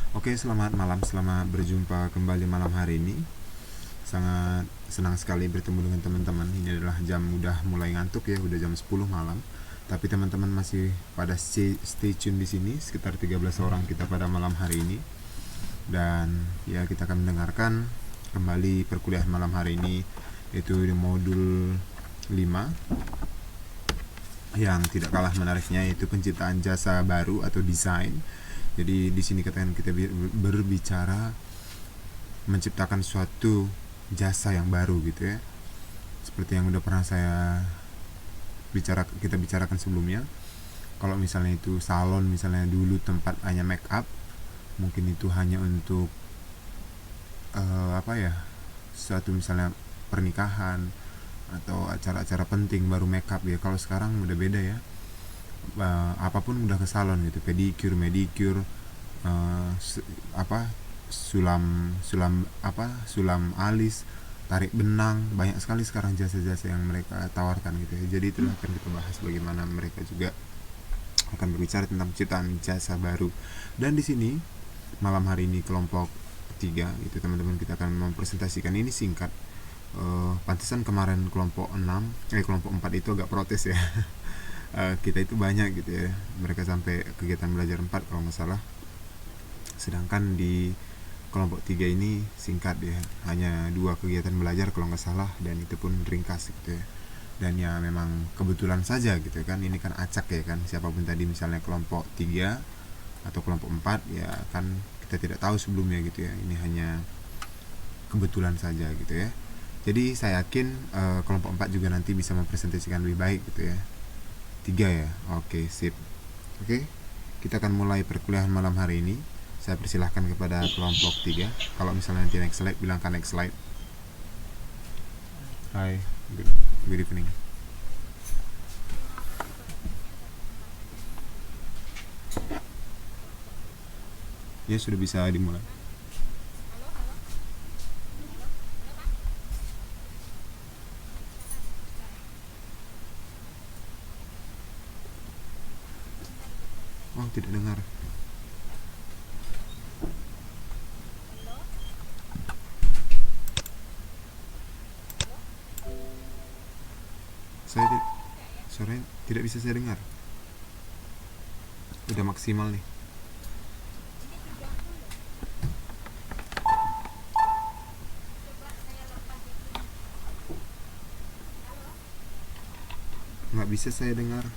Oke, selamat malam, selamat berjumpa kembali malam hari ini. Sangat senang sekali bertemu dengan teman-teman. Ini adalah jam udah mulai ngantuk ya, udah jam 10 malam. Tapi teman-teman masih pada stay tune di sini, sekitar 13 orang kita pada malam hari ini. Dan ya kita akan mendengarkan kembali perkuliahan malam hari ini, yaitu di modul 5 yang tidak kalah menariknya, yaitu penciptaan jasa baru atau desain. Jadi di sini katakan kita berbicara menciptakan suatu jasa yang baru gitu ya. Seperti yang udah pernah kita bicarakan sebelumnya. Kalau misalnya itu salon, misalnya dulu tempat hanya make up, mungkin itu hanya untuk apa ya? Suatu misalnya pernikahan atau acara-acara penting baru make up ya. Kalau sekarang udah beda ya. Apapun udah ke salon gitu, pedicure, medicure, apa sulam alis, tarik benang, banyak sekali sekarang jasa-jasa yang mereka tawarkan gitu ya. Jadi itulah akan kita bahas bagaimana mereka juga akan berbicara tentang penciptaan jasa baru. Dan di sini malam hari ini kelompok 3 gitu teman-teman, kita akan mempresentasikan ini singkat. Pantesan kemarin kelompok 4 itu agak protes ya. Kita itu banyak gitu ya, mereka sampai kegiatan belajar 4 kalau nggak salah, sedangkan di kelompok 3 ini singkat ya, hanya 2 kegiatan belajar kalau nggak salah, dan itu pun ringkas gitu ya. Dan ya memang kebetulan saja gitu kan, ini kan acak ya kan, siapapun tadi misalnya kelompok 3 atau kelompok 4 ya kan, kita tidak tahu sebelumnya gitu ya, ini hanya kebetulan saja gitu ya. Jadi saya yakin kelompok 4 juga nanti bisa mempresentasikan lebih baik gitu ya. 3 ya, oke sip. Oke, kita akan mulai perkuliahan malam hari ini. Saya persilahkan kepada kelompok 3. Kalau misalnya nanti next slide, bilangkan next slide. Hai, good evening. Ya sudah bisa dimulai. Oh, tidak dengar. Suaranya tidak bisa saya dengar. Udah maksimal nih. Nggak bisa saya dengar.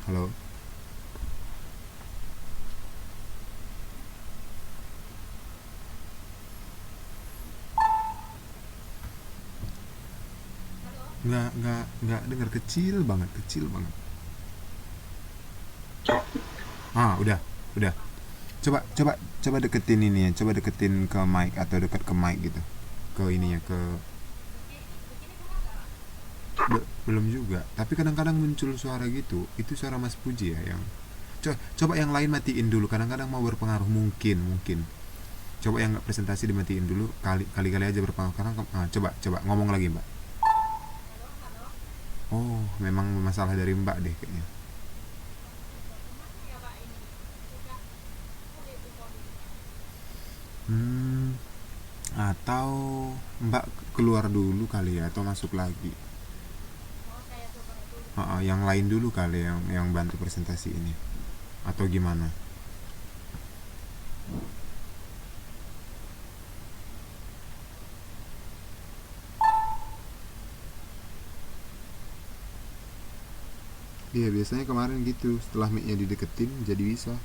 Halo. Nggak dengar, kecil banget, kecil banget. Udah. Coba coba coba deketin ini ya, coba deketin ke mic atau dekat ke mic gitu. Ke ininya ke belum juga, tapi kadang-kadang muncul suara gitu. Itu suara Mas Puji ya yang coba yang lain matiin dulu, kadang-kadang mau berpengaruh, mungkin coba yang nggak presentasi dimatiin dulu, kali-kali aja berpengaruh. Karena coba ngomong lagi Mbak. Oh, memang masalah dari Mbak deh kayaknya. Hmm, atau Mbak keluar dulu kali ya, atau masuk lagi. Yang lain dulu kali, yang bantu presentasi ini, atau gimana? Iya, biasanya kemarin gitu, setelah mic-nya dideketin jadi bisa.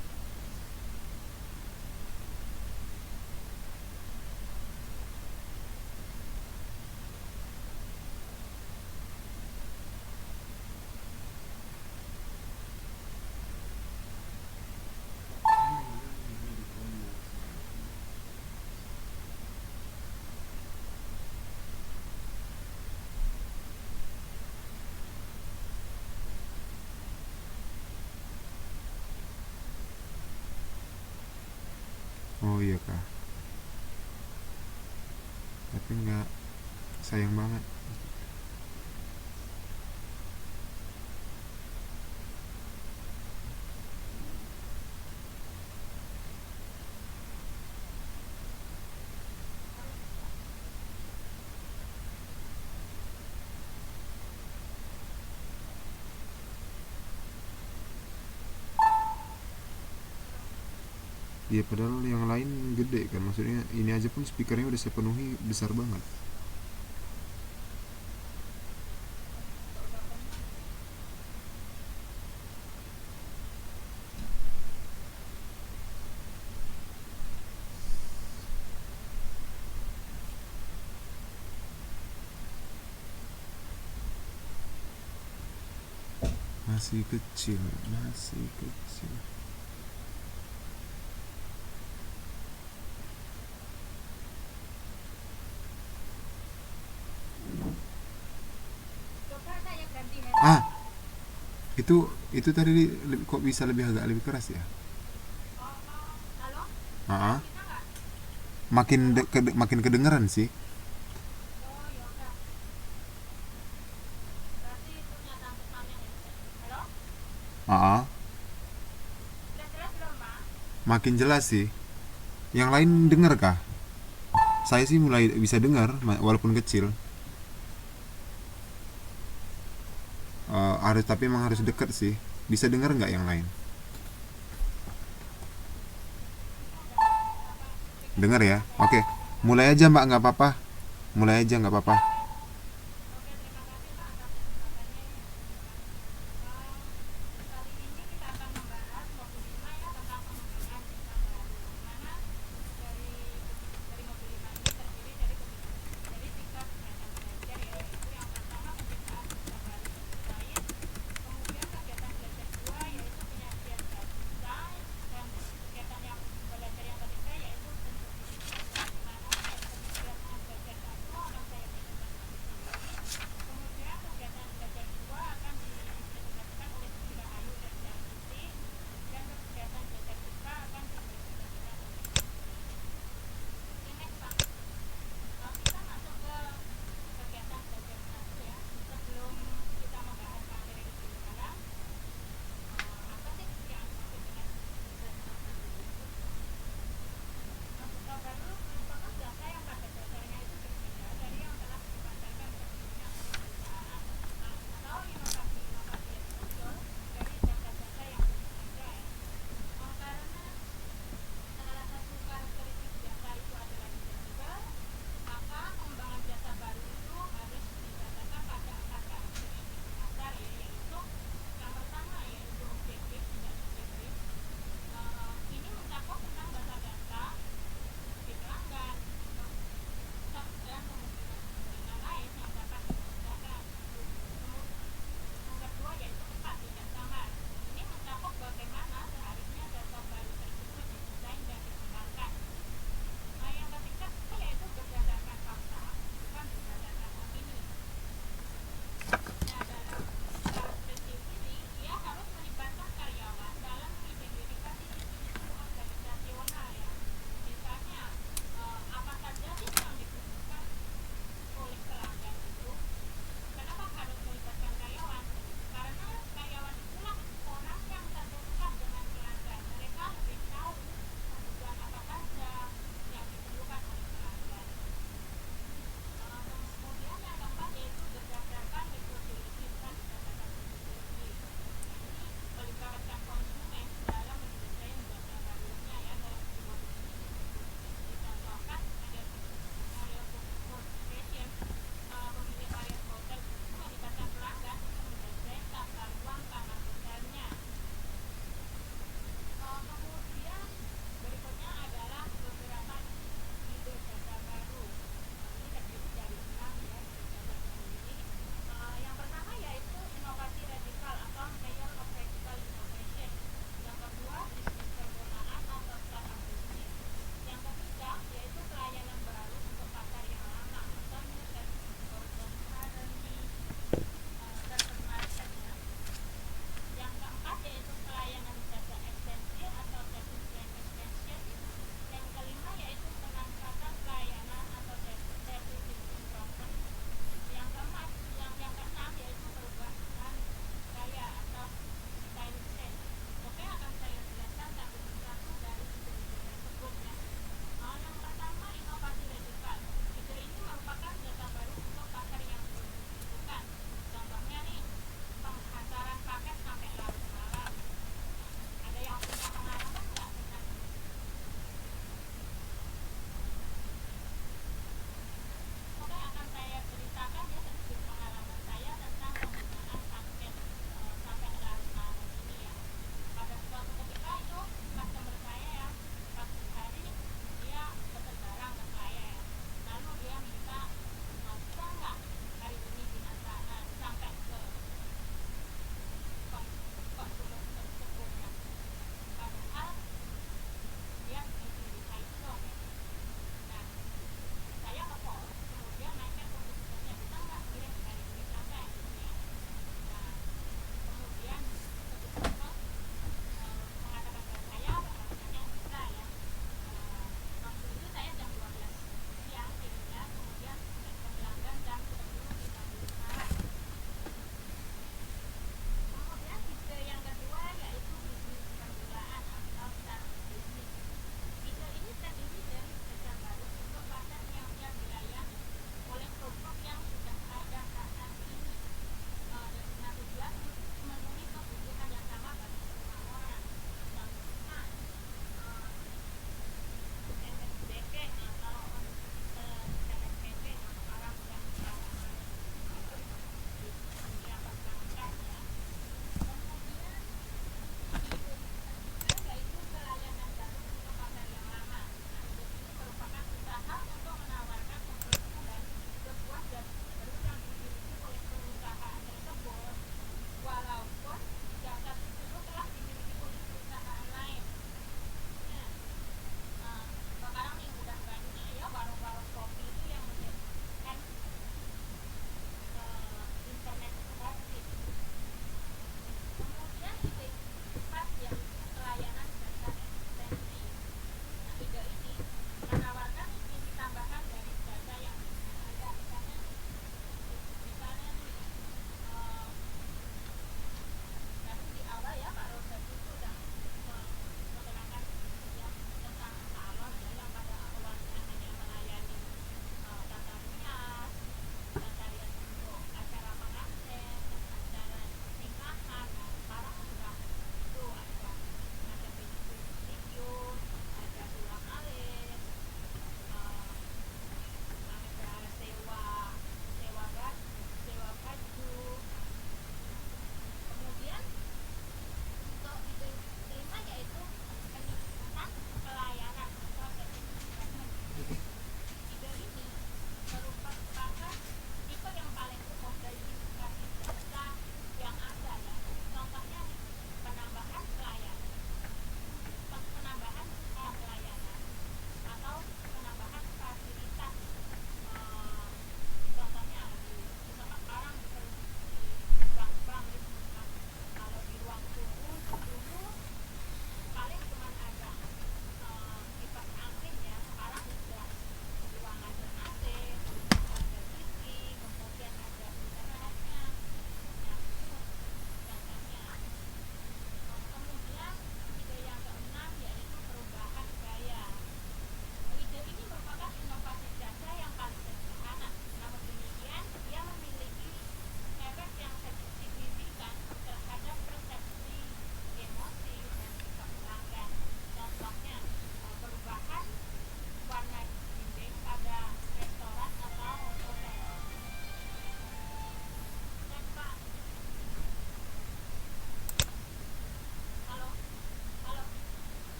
Oh iya kak, tapi nggak, sayang banget. Iya padahal yang lain gede kan, maksudnya ini aja pun speakernya udah saya penuhi besar banget. Masih kecil, masih kecil. Ah, itu tadi kok bisa lebih agak lebih keras ya? Ah, ah. Makin kedengeran sih. Ah, ah. Makin jelas sih. Yang lain denger kah? Saya sih mulai bisa dengar walaupun kecil. Harus, tapi emang harus deket sih. Bisa dengar nggak yang lain? Dengar ya. Oke. Mulai aja mbak, nggak apa-apa. Mulai aja nggak apa-apa.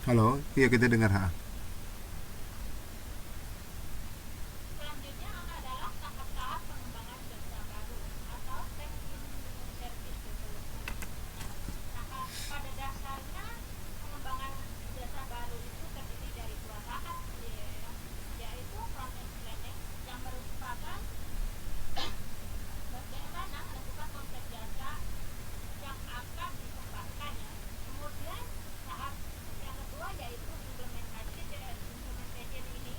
Halo, iya kita dengar ha. Selanjutnya adalah tahap-tahap pengembangan jasa baru atau step in new service development. Nah, pada dasarnya pengembangan jasa baru itu terdiri dari dua tahap, yaitu front end planning yang merupakan bagaimana menentukan konsep jasa yang akan dikembangkan ya. Kemudian tahap yang kedua yaitu implementasi, dan implementation ini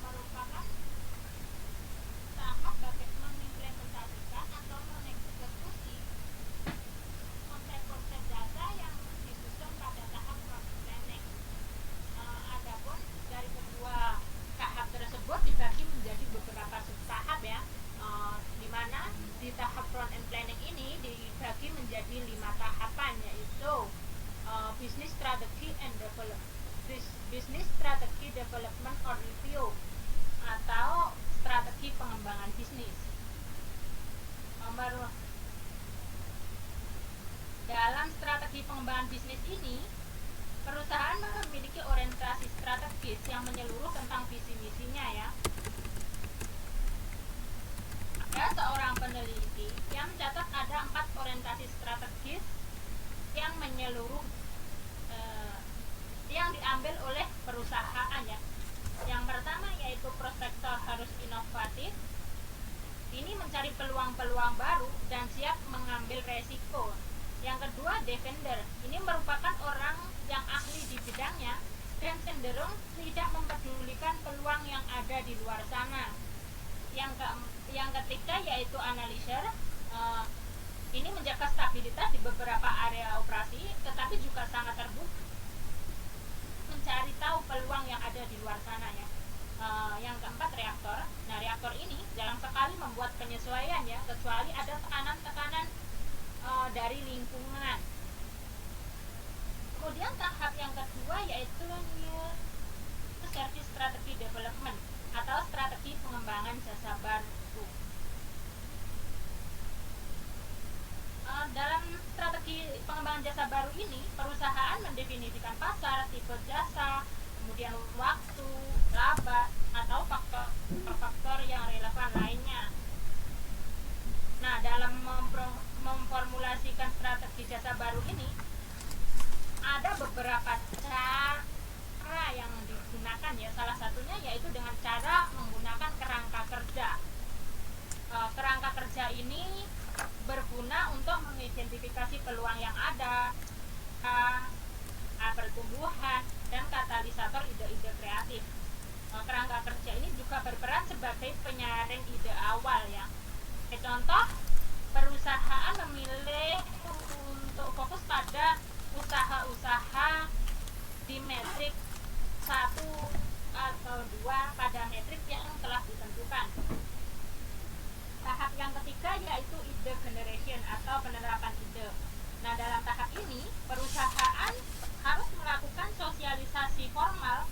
merupakan tahap mengimplementasikan atau mengeksekusi konsep-konsep jasa yang disusun pada tahap front end planning. Adapun dari kedua tahap tersebut dibagi menjadi beberapa subtahap ya, di mana di tahap front end planning ini dibagi menjadi 5 tahapan, yaitu business strategy and development, business strategy development or review, atau strategi pengembangan bisnis. Nomor Dalam strategi pengembangan bisnis ini, perusahaan memiliki orientasi strategis yang menyeluruh tentang visi misinya ya. Ada seorang peneliti yang mencatat ada 4 orientasi strategis yang menyeluruh, yang diambil oleh perusahaan ya. Yang pertama yaitu prospektor harus inovatif. Ini mencari peluang-peluang baru dan siap mengambil resiko. Yang kedua, defender. Ini merupakan orang yang ahli di bidangnya dan cenderung tidak mempedulikan peluang yang ada di luar sana. Yang ketiga yaitu analyzer. Ini menjaga stabilitas di beberapa area operasi, tetapi juga sangat terbuka mencari tahu peluang yang ada di luar sana ya. Yang keempat, reaktor. Nah, reaktor ini jarang sekali membuat penyesuaian ya, kecuali ada tekanan-tekanan dari lingkungan. Kemudian tahap yang kedua yaitu new service strategy development atau strategi pengembangan jasa baru. Dalam strategi pengembangan jasa baru ini, perusahaan mendefinisikan pasar, tipe jasa, kemudian waktu, laba, atau faktor-faktor yang relevan lainnya. Nah, dalam memformulasikan strategi jasa baru ini, ada beberapa cara yang digunakan ya. Salah satunya yaitu dengan cara menggunakan kerangka kerja. Kerangka kerja ini berguna untuk mengidentifikasi peluang yang ada, pertumbuhan, dan katalisator ide-ide kreatif. Kerangka kerja ini juga berperan sebagai penyaring ide awal ya. Contoh, perusahaan memilih untuk fokus pada usaha-usaha di metrik 1 atau 2 pada metrik yang telah ditentukan. Tahap yang ketiga yaitu ide generation atau penerapan ide. Nah, dalam tahap ini perusahaan harus melakukan sosialisasi formal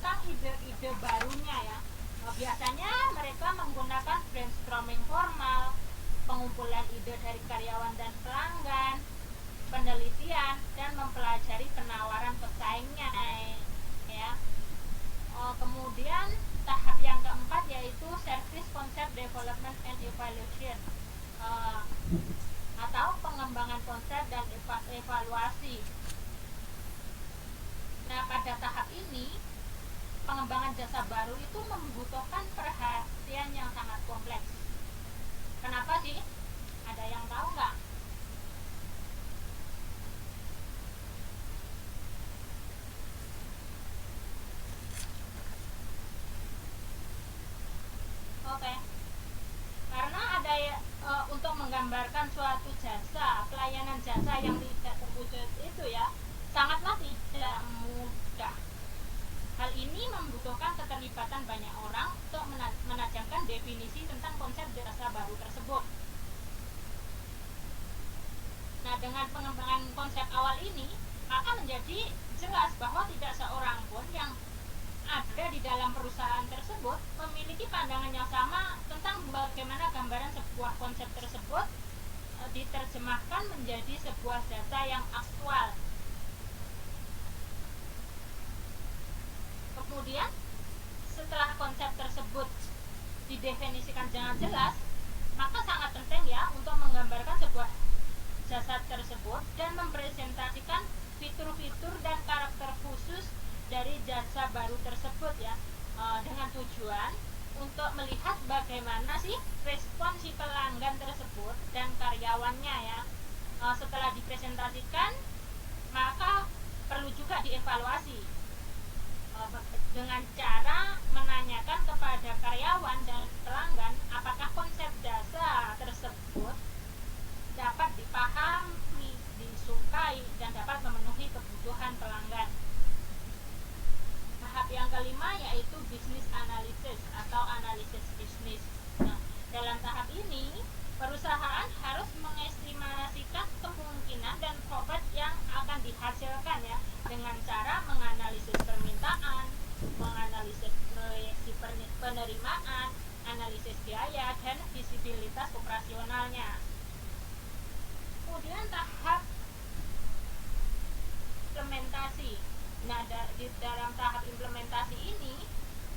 tentang ide-ide barunya ya. Biasanya mereka menggunakan brainstorming formal, pengumpulan ide dari karyawan dan pelanggan, penelitian, dan mempelajari penawaran pesaingnya ya. Kemudian tahap yang keempat yaitu service concept development and evaluation, atau pengembangan konsep dan evaluasi. Nah, pada tahap ini pengembangan jasa baru itu membutuhkan perhatian yang sangat kompleks. Kenapa sih? Ada yang tahu nggak? Oke. Karena ada untuk menggambarkan suatu jasa, pelayanan jasa yang tidak terwujud itu ya, sangatlah tidak mudah. Hal ini membutuhkan keterlibatan banyak orang untuk menajamkan definisi tentang konsep jasa baru tersebut. Nah, dengan pengembangan konsep awal ini, akan menjadi jelas bahwa tidak seorang pun yang ada di dalam perusahaan tersebut memiliki pandangan yang sama tentang bagaimana gambaran sebuah konsep tersebut diterjemahkan menjadi sebuah jasa yang aktual. Kemudian setelah konsep tersebut didefinisikan dengan jelas, maka sangat penting ya untuk menggambarkan sebuah jasa tersebut dan mempresentasikan fitur-fitur dan karakter khusus dari jasa baru tersebut ya, dengan tujuan untuk melihat bagaimana sih respon si pelanggan tersebut dan karyawannya ya. Setelah dipresentasikan, maka perlu juga dievaluasi dengan cara menanyakan kepada karyawan dan pelanggan apakah konsep jasa tersebut dapat dipahami, disukai, dan dapat memenuhi kebutuhan pelanggan. Tahap yang kelima yaitu bisnis analisis atau analisis bisnis. Nah, dalam tahap ini perusahaan harus mengestimasikan kemungkinan dan profit yang akan dihasilkan ya, dengan cara menganalisis permintaan, menganalisis proyeksi penerimaan, analisis biaya, dan visibilitas operasionalnya. Kemudian tahap implementasi. Nah, di dalam tahap implementasi ini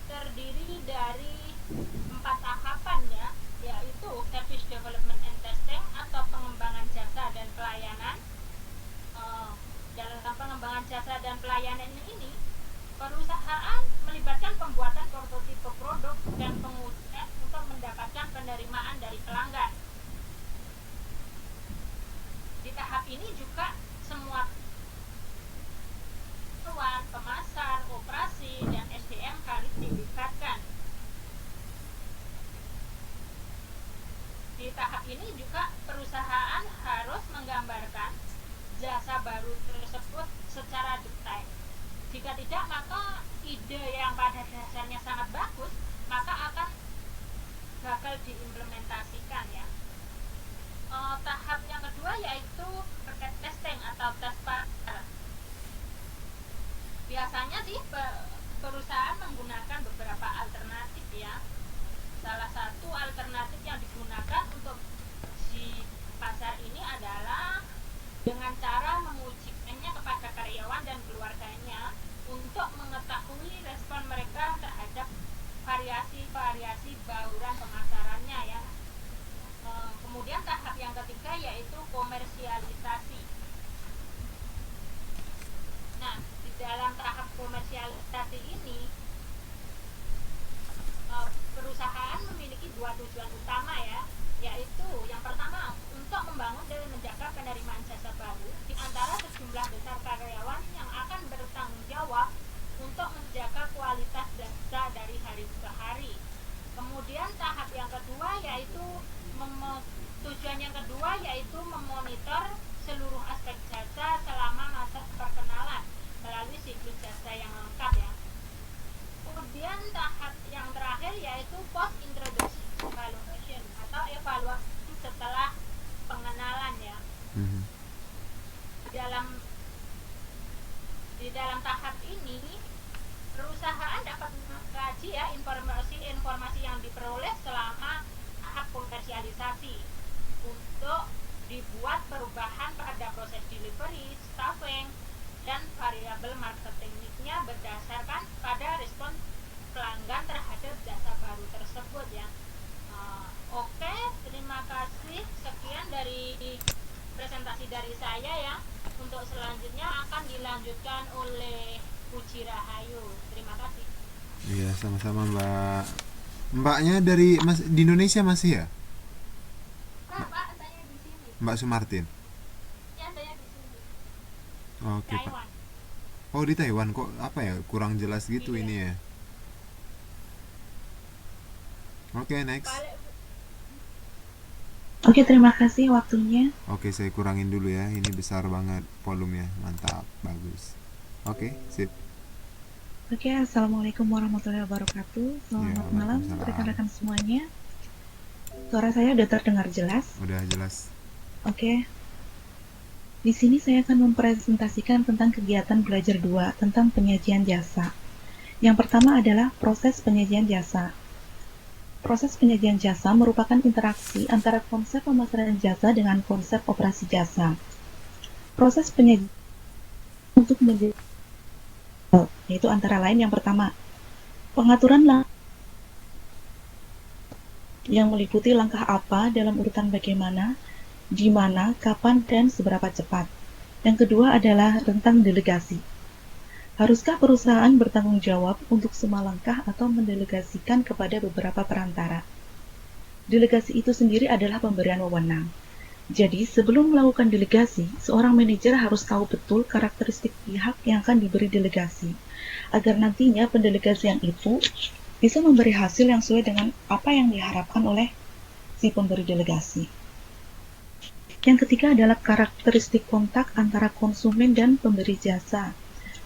terdiri dari 4 tahapan ya, yaitu service development and testing atau pengembangan jasa dan pelayanan. Dalam pengembangan jasa dan pelayanan ini, perusahaan melibatkan pembuatan prototipe produk dan pengujian untuk mendapatkan penerimaan dari pelanggan. Di tahap ini juga semua pemasar, operasi, dan SDM harus dilibatkan. Di tahap ini juga perusahaan harus menggambarkan jasa baru tersebut secara detail. Jika tidak, maka ide yang pada dasarnya sangat bagus, maka akan gagal diimplementasikan ya. Tahap yang kedua yaitu market testing atau tes pasar. Biasanya sih perusahaan menggunakan beberapa alternatif ya. Salah satu alternatif yang digunakan untuk di pasar ini adalah dengan cara mengujikannya kepada karyawan dan keluarganya untuk mengetahui respon mereka terhadap variasi-variasi bauran pemasarannya ya. Kemudian tahap yang ketiga yaitu komersialisasi. Nah, di dalam tahap komersialisasi ini perusahaan memiliki 2 tujuan utama ya, yaitu yang pertama untuk membangun dan menjaga penerimaan jasa baru di antara sejumlah besar karyawan yang akan bertanggung jawab untuk menjaga kualitas jasa dari hari ke hari. Kemudian tahap yang kedua yaitu tujuan yang kedua yaitu memonitor seluruh aspek jasa selama masa perkenalan melalui siklus jasa yang lengkap ya. Kemudian tahap yang terakhir yaitu post introduction evaluation atau evaluasi setelah pengenalan ya. Di dalam tahap ini perusahaan dapat mengkaji ya informasi yang diperoleh selama tahap komersialisasi untuk dibuat perubahan pada proses delivery, staffing, dan variabel marketingnya berdasarkan pada respon pelanggan terhadap jasa baru tersebut ya. Oke, terima kasih. Sekian dari presentasi dari saya ya. Untuk selanjutnya akan dilanjutkan oleh Puji Rahayu. Terima kasih. Iya, sama-sama Mbak. Mbaknya di Indonesia masih ya? Pak, saya di sini. Mbak Sumartin. Ya, saya di sini. Oke, Pak. Taiwan. Oh, di Taiwan kok apa ya? Kurang jelas gitu Iya. ini ya. Oke, next. Oke, terima kasih waktunya. Oke, saya kurangin dulu ya. Ini besar banget volumenya. Mantap, bagus. Oke, sip. Oke, Assalamualaikum warahmatullahi wabarakatuh. Selamat malam Waalaikumsalam. rekan-rekan semuanya. Suara saya sudah terdengar jelas? Udah jelas. Oke. Di sini saya akan mempresentasikan tentang kegiatan belajar 2 tentang penyajian jasa. Yang pertama adalah proses penyajian jasa. Proses penyajian jasa merupakan interaksi antara konsep pemasaran jasa dengan konsep operasi jasa. Proses penyajian untuk menjadi yaitu antara lain yang pertama, Pengaturan yang meliputi langkah apa dalam urutan bagaimana, di mana, kapan, dan seberapa cepat. Yang kedua adalah tentang delegasi. Haruskah perusahaan bertanggung jawab untuk semua langkah atau mendelegasikan kepada beberapa perantara? Delegasi itu sendiri adalah pemberian wewenang. Jadi, sebelum melakukan delegasi, seorang manajer harus tahu betul karakteristik pihak yang akan diberi delegasi, agar nantinya pendelegasian itu bisa memberi hasil yang sesuai dengan apa yang diharapkan oleh si pemberi delegasi. Yang ketiga adalah karakteristik kontak antara konsumen dan pemberi jasa.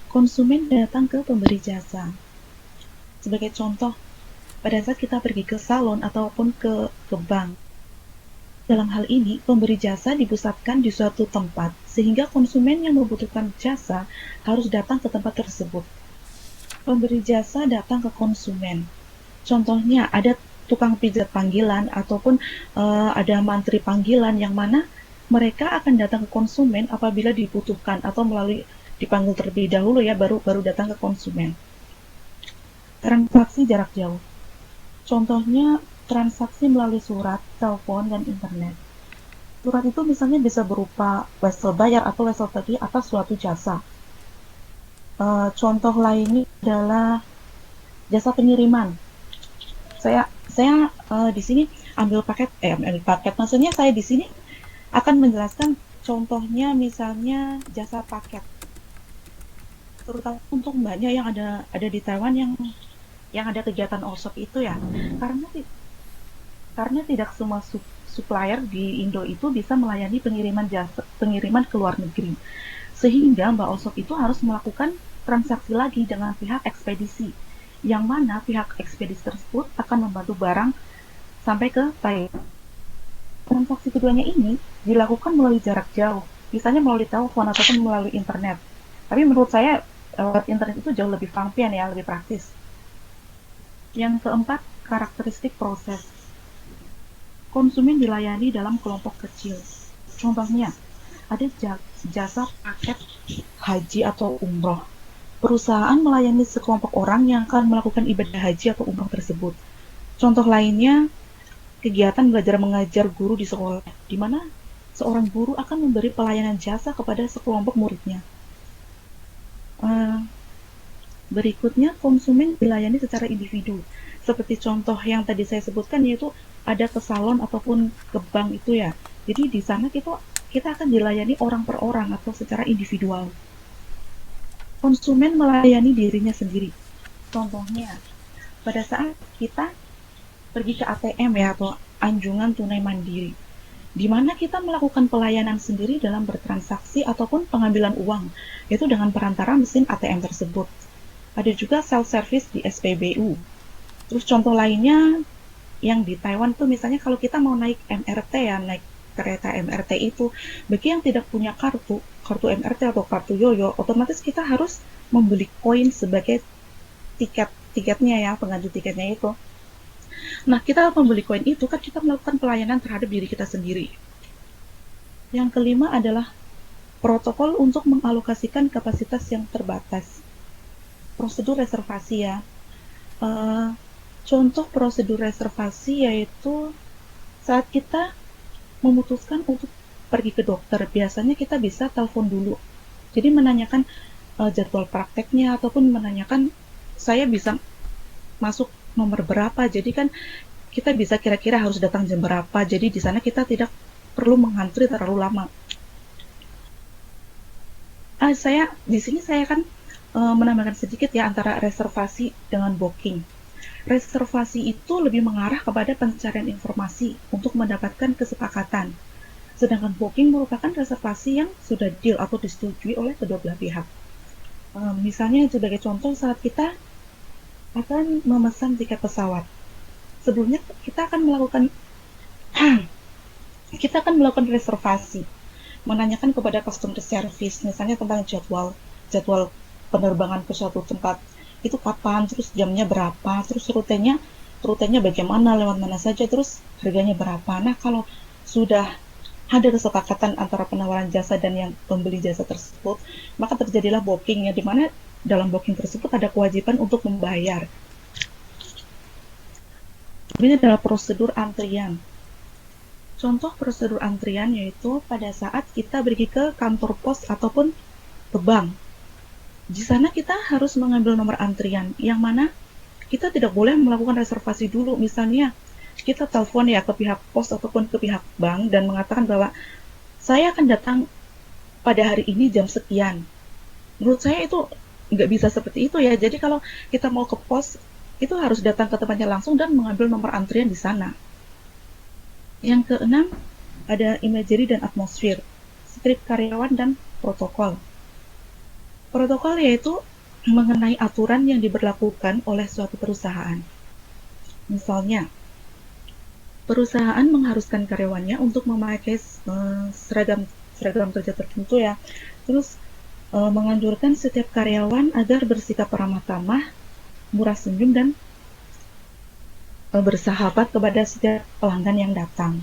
Konsumen datang ke pemberi jasa. Sebagai contoh, pada saat kita pergi ke salon ataupun ke bank, dalam hal ini, pemberi jasa dipusatkan di suatu tempat, sehingga konsumen yang membutuhkan jasa harus datang ke tempat tersebut. Pemberi jasa datang ke konsumen. Contohnya, ada tukang pijat panggilan ataupun ada mantri panggilan yang mana mereka akan datang ke konsumen apabila dibutuhkan atau melalui dipanggil terlebih dahulu ya, baru datang ke konsumen. Transaksi jarak jauh. Contohnya, transaksi melalui surat, telepon, dan internet. Surat itu misalnya bisa berupa wesel bayar atau wesel tagih atas suatu jasa. Contoh lainnya adalah jasa pengiriman. Saya di sini ambil paket, maksudnya saya di sini akan menjelaskan contohnya misalnya jasa paket. Terutama untuk mbaknya yang ada di Taiwan yang ada kegiatan all-shop itu ya, karena tidak semua supplier di Indo itu bisa melayani pengiriman ke luar negeri, sehingga Mbak Allshop itu harus melakukan transaksi lagi dengan pihak ekspedisi, yang mana pihak ekspedisi tersebut akan membantu barang sampai ke Thailand. Transaksi keduanya ini dilakukan melalui jarak jauh, misalnya melalui telepon ataupun melalui internet. Tapi menurut saya internet itu jauh lebih fungsian ya, lebih praktis. Yang keempat, karakteristik proses. Konsumen dilayani dalam kelompok kecil. Contohnya, ada jasa paket haji atau umroh. Perusahaan melayani sekelompok orang yang akan melakukan ibadah haji atau umroh tersebut. Contoh lainnya, kegiatan belajar mengajar guru di sekolah, di mana seorang guru akan memberi pelayanan jasa kepada sekelompok muridnya. Berikutnya, konsumen dilayani secara individu. Seperti contoh yang tadi saya sebutkan, yaitu ada ke salon ataupun ke bank itu ya. Jadi di sana kita akan dilayani orang per orang atau secara individual. Konsumen melayani dirinya sendiri. Contohnya, pada saat kita pergi ke ATM ya, atau anjungan tunai mandiri, di mana kita melakukan pelayanan sendiri dalam bertransaksi ataupun pengambilan uang, yaitu dengan perantara mesin ATM tersebut. Ada juga self-service di SPBU. Terus contoh lainnya yang di Taiwan tuh misalnya kalau kita mau naik MRT ya, naik kereta MRT itu, bagi yang tidak punya kartu MRT atau kartu yoyo, otomatis kita harus membeli koin sebagai tiketnya ya, pengganti tiketnya itu. Nah, kita membeli koin itu kan kita melakukan pelayanan terhadap diri kita sendiri. Yang kelima adalah protokol untuk mengalokasikan kapasitas yang terbatas. Prosedur reservasi ya. Contoh prosedur reservasi yaitu saat kita memutuskan untuk pergi ke dokter, biasanya kita bisa telepon dulu. Jadi menanyakan jadwal prakteknya ataupun menanyakan saya bisa masuk nomor berapa. Jadi kan kita bisa kira-kira harus datang jam berapa. Jadi di sana kita tidak perlu mengantri terlalu lama. Di sini saya kan menambahkan sedikit ya antara reservasi dengan booking. Reservasi itu lebih mengarah kepada pencarian informasi untuk mendapatkan kesepakatan. Sedangkan booking merupakan reservasi yang sudah deal atau disetujui oleh kedua belah pihak. Misalnya sebagai contoh saat kita akan memesan tiket pesawat. Sebelumnya kita akan melakukan reservasi, menanyakan kepada customer service misalnya tentang jadwal penerbangan ke suatu tempat itu kapan, terus jamnya berapa, terus rutenya bagaimana, lewat mana saja, terus harganya berapa. Nah, kalau sudah ada kesepakatan antara penawaran jasa dan yang pembeli jasa tersebut, maka terjadilah booking, yang dimana dalam booking tersebut ada kewajiban untuk membayar. Ini adalah prosedur antrian. Contoh prosedur antrian yaitu pada saat kita pergi ke kantor pos ataupun ke bank. Di sana kita harus mengambil nomor antrian, yang mana kita tidak boleh melakukan reservasi dulu. Misalnya, kita telepon ya ke pihak pos ataupun ke pihak bank dan mengatakan bahwa saya akan datang pada hari ini jam sekian. Menurut saya itu nggak bisa seperti itu ya. Jadi kalau kita mau ke pos, itu harus datang ke tempatnya langsung dan mengambil nomor antrian di sana. Yang keenam, ada imagery dan atmosfer, skrip karyawan dan protokol. Protokol yaitu mengenai aturan yang diberlakukan oleh suatu perusahaan. Misalnya, perusahaan mengharuskan karyawannya untuk memakai seragam kerja tertentu ya. Terus menganjurkan setiap karyawan agar bersikap ramah tamah, murah senyum, dan bersahabat kepada setiap pelanggan yang datang.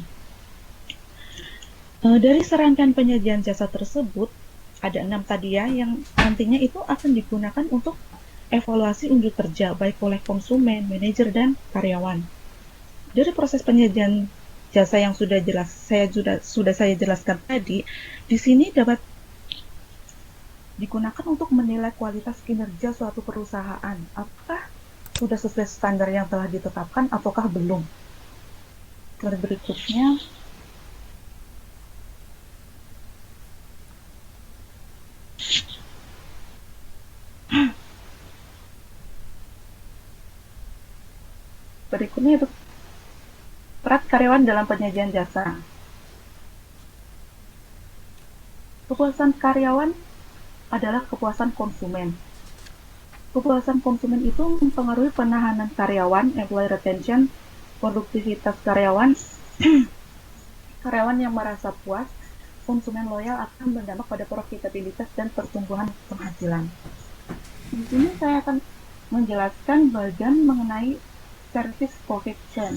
Dari serangkaian penyajian jasa tersebut, ada 6 tadi ya, yang nantinya itu akan digunakan untuk evaluasi unjuk kerja baik oleh konsumen, manajer, dan karyawan. Dari proses penyajian jasa yang sudah saya jelaskan tadi, di sini dapat digunakan untuk menilai kualitas kinerja suatu perusahaan. Apakah sudah sesuai standar yang telah ditetapkan ataukah belum? Slide berikutnya. Berikutnya itu peran karyawan dalam penyajian jasa. Kepuasan karyawan adalah kepuasan konsumen. Kepuasan konsumen itu mempengaruhi penahanan karyawan, employee retention, produktivitas karyawan. Karyawan yang merasa puas, konsumen loyal akan berdampak pada profitabilitas dan pertumbuhan penghasilan. Di sini saya akan menjelaskan bagian mengenai service profit chain,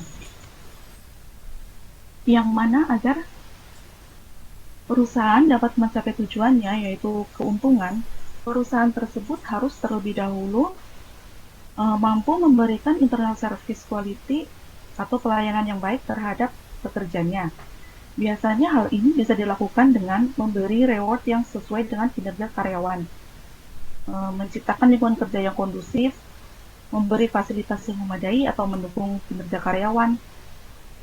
yang mana agar perusahaan dapat mencapai tujuannya, yaitu keuntungan, perusahaan tersebut harus terlebih dahulu mampu memberikan internal service quality atau pelayanan yang baik terhadap pekerjanya. Biasanya hal ini bisa dilakukan dengan memberi reward yang sesuai dengan kinerja karyawan, menciptakan lingkungan kerja yang kondusif, memberi fasilitas yang memadai atau mendukung kinerja karyawan.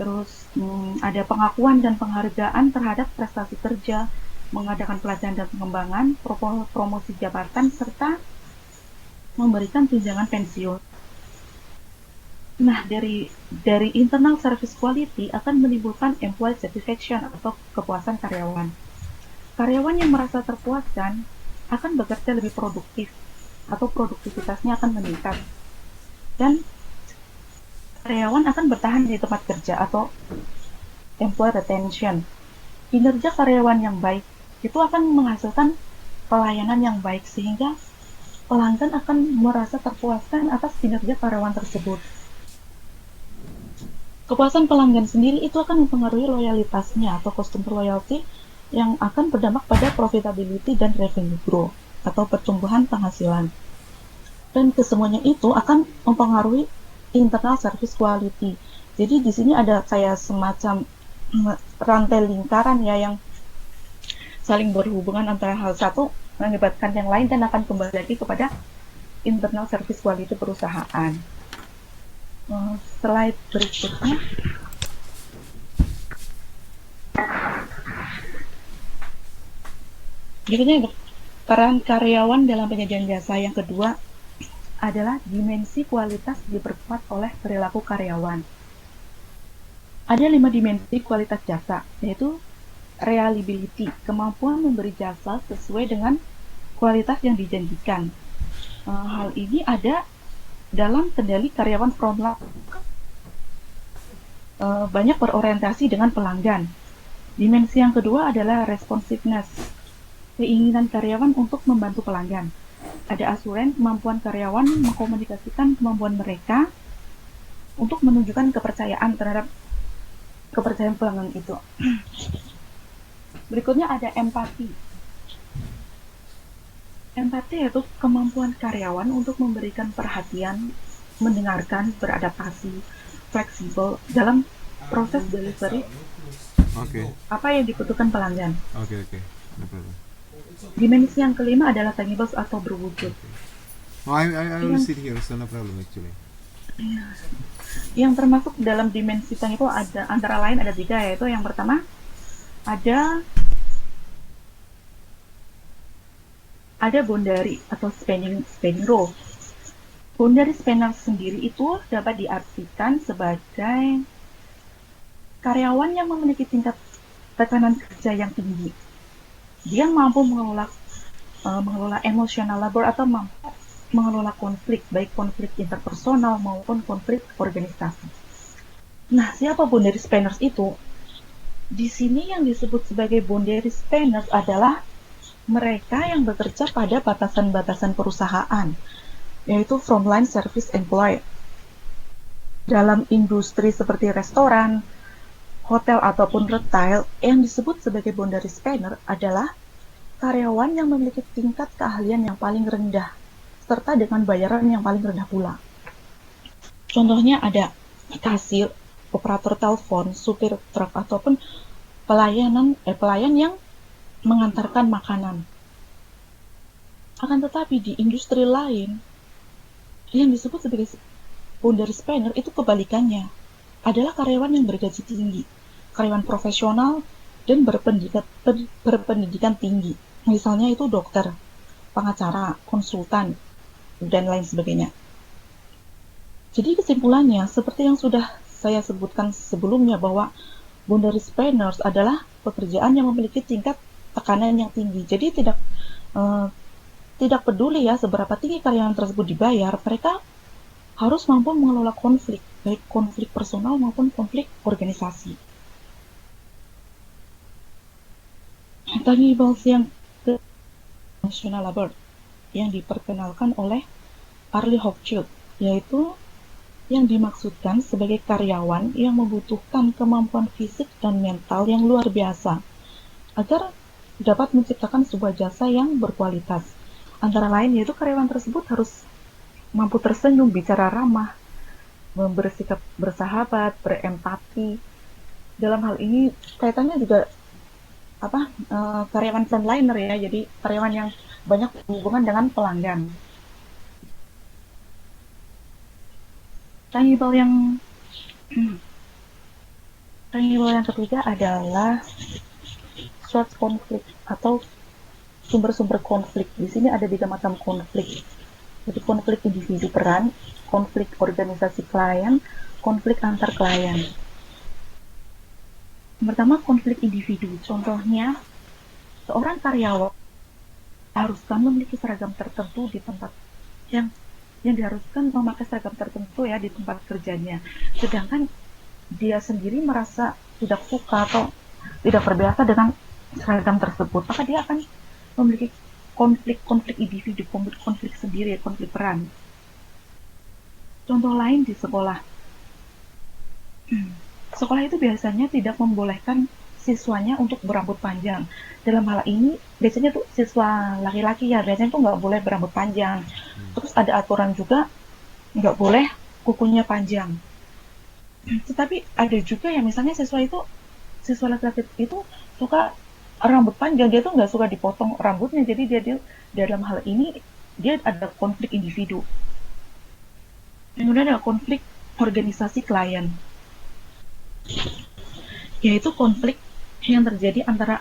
Terus ada pengakuan dan penghargaan terhadap prestasi kerja, mengadakan pelatihan dan pengembangan, promosi jabatan, serta memberikan tunjangan pensiun. Nah, dari internal service quality akan menimbulkan employee satisfaction atau kepuasan karyawan. Karyawan yang merasa terpuaskan akan bekerja lebih produktif atau produktivitasnya akan meningkat. Dan karyawan akan bertahan di tempat kerja atau employee retention. Kinerja karyawan yang baik itu akan menghasilkan pelayanan yang baik sehingga pelanggan akan merasa terpuaskan atas kinerja karyawan tersebut. Kepuasan pelanggan sendiri itu akan mempengaruhi loyalitasnya atau customer loyalty yang akan berdampak pada profitability dan revenue growth atau pertumbuhan penghasilan. Dan kesemuanya itu akan mempengaruhi internal service quality. Jadi di sini ada kayak semacam rantai lingkaran ya yang saling berhubungan antara hal satu mengakibatkan yang lain dan akan kembali lagi kepada internal service quality perusahaan. Slide berikutnya. Berikutnya peran karyawan dalam penyajian jasa yang kedua adalah dimensi kualitas diperkuat oleh perilaku karyawan. Ada 5 dimensi kualitas jasa, yaitu reliability, kemampuan memberi jasa sesuai dengan kualitas yang dijanjikan. Hal ini ada dalam kendali karyawan frontline. Banyak berorientasi dengan pelanggan. Dimensi yang kedua adalah responsiveness, keinginan karyawan untuk membantu pelanggan. Ada asuran kemampuan karyawan mengkomunikasikan kemampuan mereka untuk menunjukkan kepercayaan terhadap kepercayaan pelanggan itu. Berikutnya ada empati. Empati yaitu kemampuan karyawan untuk memberikan perhatian, mendengarkan, beradaptasi, fleksibel dalam proses delivery Oke, apa yang dibutuhkan pelanggan. oke, no problem. Dimensi yang kelima adalah tangible atau berwujud. Oh, I will Yang, sit here, so no problem actually. yang termasuk dalam dimensi tangible ada antara lain ada 3, yaitu yang pertama ada boundary atau spanning rule. Boundary spanner sendiri itu dapat diartikan sebagai karyawan yang memiliki tingkat tekanan kerja yang tinggi. Dia mampu mengelola emotional labor atau mampu mengelola konflik, baik konflik interpersonal maupun konflik organisasi. Nah, siapa boundary spanners itu? Di sini yang disebut sebagai boundary spanners adalah mereka yang bekerja pada batasan-batasan perusahaan, yaitu frontline service employee. Dalam industri seperti restoran, hotel ataupun retail, yang disebut sebagai boundary spanner adalah karyawan yang memiliki tingkat keahlian yang paling rendah, serta dengan bayaran yang paling rendah pula. Contohnya ada kasir, operator telepon, supir truk, ataupun pelayan yang mengantarkan makanan. Akan tetapi di industri lain, yang disebut sebagai boundary spanner itu kebalikannya, adalah karyawan yang bergaji tinggi, karyawan profesional dan berpendidikan tinggi. Misalnya itu dokter, pengacara, konsultan, dan lain sebagainya. Jadi kesimpulannya, seperti yang sudah saya sebutkan sebelumnya, bahwa boundary spanners adalah pekerjaan yang memiliki tingkat tekanan yang tinggi. Jadi tidak peduli ya seberapa tinggi karyawan tersebut dibayar, mereka harus mampu mengelola konflik, baik konflik personal maupun konflik organisasi. Tangibles yang ke emotional labor yang diperkenalkan oleh Arlie Hochschild, yaitu yang dimaksudkan sebagai karyawan yang membutuhkan kemampuan fisik dan mental yang luar biasa agar dapat menciptakan sebuah jasa yang berkualitas. Antara lain yaitu karyawan tersebut harus mampu tersenyum, bicara ramah, bersikap bersahabat, berempati. Dalam hal ini kaitannya juga karyawan frontliner ya, jadi karyawan yang banyak berhubungan dengan pelanggan. Tangible yang ketiga adalah source konflik atau sumber-sumber konflik. Di sini ada 3 macam konflik. Jadi konflik individu peran, konflik organisasi klien, konflik antar klien. Pertama, konflik individu. Contohnya, seorang karyawan haruskan memiliki seragam tertentu di tempat yang diharuskan memakai seragam tertentu ya di tempat kerjanya. Sedangkan dia sendiri merasa tidak suka atau tidak terbiasa dengan seragam tersebut, maka dia akan memiliki konflik individu, konflik sendiri, konflik peran. Contoh lain di sekolah. Sekolah itu biasanya tidak membolehkan siswanya untuk berambut panjang. Dalam hal ini, biasanya tuh siswa laki-laki ya, biasanya tuh nggak boleh berambut panjang. Terus ada aturan juga, nggak boleh kukunya panjang. Tetapi ada juga yang misalnya siswa laki-laki itu suka rambut panjang, dia tuh nggak suka dipotong rambutnya, jadi dia dalam hal ini dia ada konflik individu. Kemudian ada konflik organisasi klien, yaitu konflik yang terjadi antara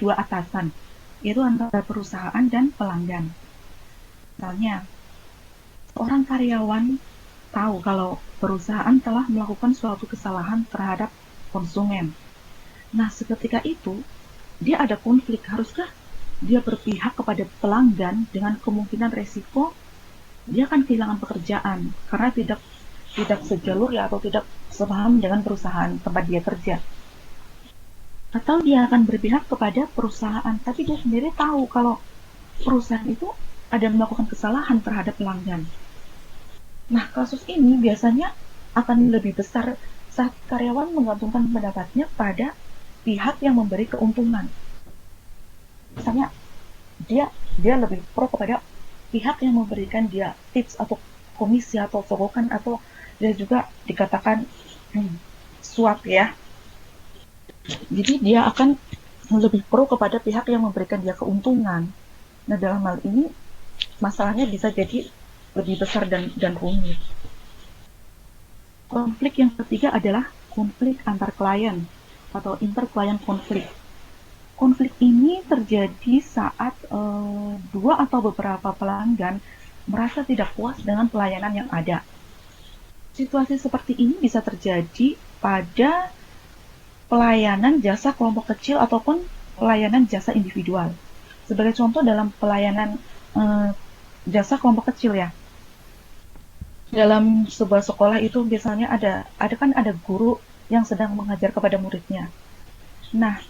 2 atasan, yaitu antara perusahaan dan pelanggan. Misalnya, seorang karyawan tahu kalau perusahaan telah melakukan suatu kesalahan terhadap konsumen. Nah, seketika itu dia ada konflik, haruskah dia berpihak kepada pelanggan dengan kemungkinan resiko dia akan kehilangan pekerjaan karena tidak sejalur ya, atau tidak sepaham dengan perusahaan tempat dia kerja, atau dia akan berpihak kepada perusahaan tapi dia sendiri tahu kalau perusahaan itu ada melakukan kesalahan terhadap pelanggan. Nah, kasus ini biasanya akan lebih besar saat karyawan menggantungkan pendapatnya pada pihak yang memberi keuntungan. Misalnya dia lebih pro kepada pihak yang memberikan dia tips atau komisi atau sogokan atau Dia juga dikatakan suap ya. Jadi dia akan lebih pro kepada pihak yang memberikan dia keuntungan. Nah, dalam hal ini masalahnya bisa jadi lebih besar dan rumit. Konflik yang ketiga adalah konflik antar klien atau inter-client konflik. Konflik ini terjadi saat dua atau beberapa pelanggan merasa tidak puas dengan pelayanan yang ada. Situasi seperti ini bisa terjadi pada pelayanan jasa kelompok kecil ataupun pelayanan jasa individual. Sebagai contoh dalam pelayanan jasa kelompok kecil ya. Dalam sebuah sekolah itu biasanya ada guru yang sedang mengajar kepada muridnya. Nah,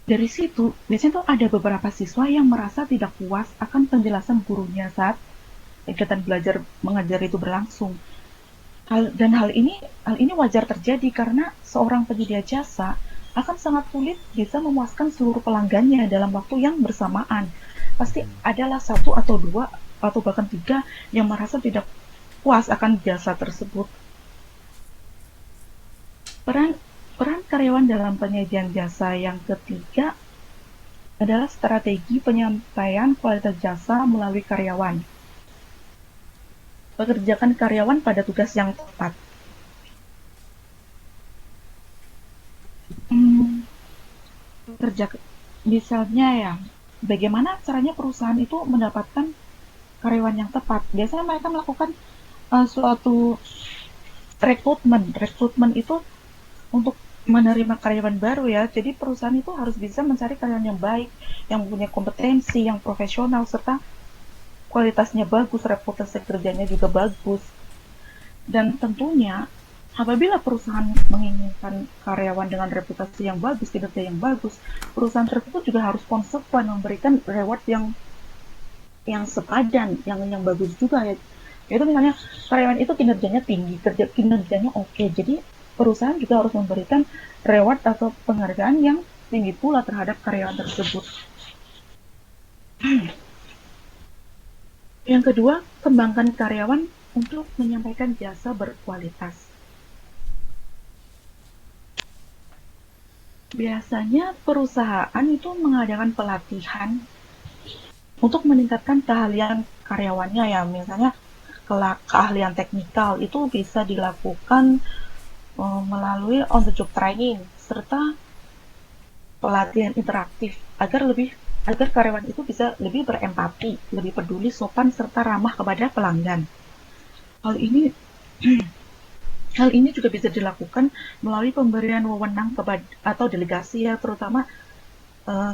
dari situ biasanya tuh ada beberapa siswa yang merasa tidak puas akan penjelasan gurunya saat kegiatan belajar mengajar itu berlangsung. Hal ini wajar terjadi karena seorang penyedia jasa akan sangat sulit bisa memuaskan seluruh pelanggannya dalam waktu yang bersamaan. Pasti adalah satu atau dua atau bahkan tiga yang merasa tidak puas akan jasa tersebut. Peran karyawan dalam penyajian jasa yang ketiga adalah strategi penyampaian kualitas jasa melalui karyawan. Pekerjakan karyawan pada tugas yang tepat. Misalnya ya, bagaimana caranya perusahaan itu mendapatkan karyawan yang tepat? Biasanya mereka melakukan suatu rekrutmen. Rekrutmen itu untuk menerima karyawan baru ya. Jadi perusahaan itu harus bisa mencari karyawan yang baik, yang punya kompetensi, yang profesional, serta kualitasnya bagus, reputasi kerjanya juga bagus. Dan tentunya apabila perusahaan menginginkan karyawan dengan reputasi yang bagus, kinerja yang bagus, perusahaan tersebut juga harus konsekuen memberikan reward yang sepadan, yang bagus juga ya. Yaitu misalnya karyawan itu kinerjanya tinggi, kinerjanya oke. Jadi perusahaan juga harus memberikan reward atau penghargaan yang tinggi pula terhadap karyawan tersebut. Yang kedua, kembangkan karyawan untuk menyampaikan jasa berkualitas. Biasanya perusahaan itu mengadakan pelatihan untuk meningkatkan keahlian karyawannya ya. Misalnya keahlian teknikal itu bisa dilakukan melalui on the job training serta pelatihan interaktif agar karyawan itu bisa lebih berempati, lebih peduli, sopan, serta ramah kepada pelanggan. Hal ini juga bisa dilakukan melalui pemberian wewenang atau delegasi ya, terutama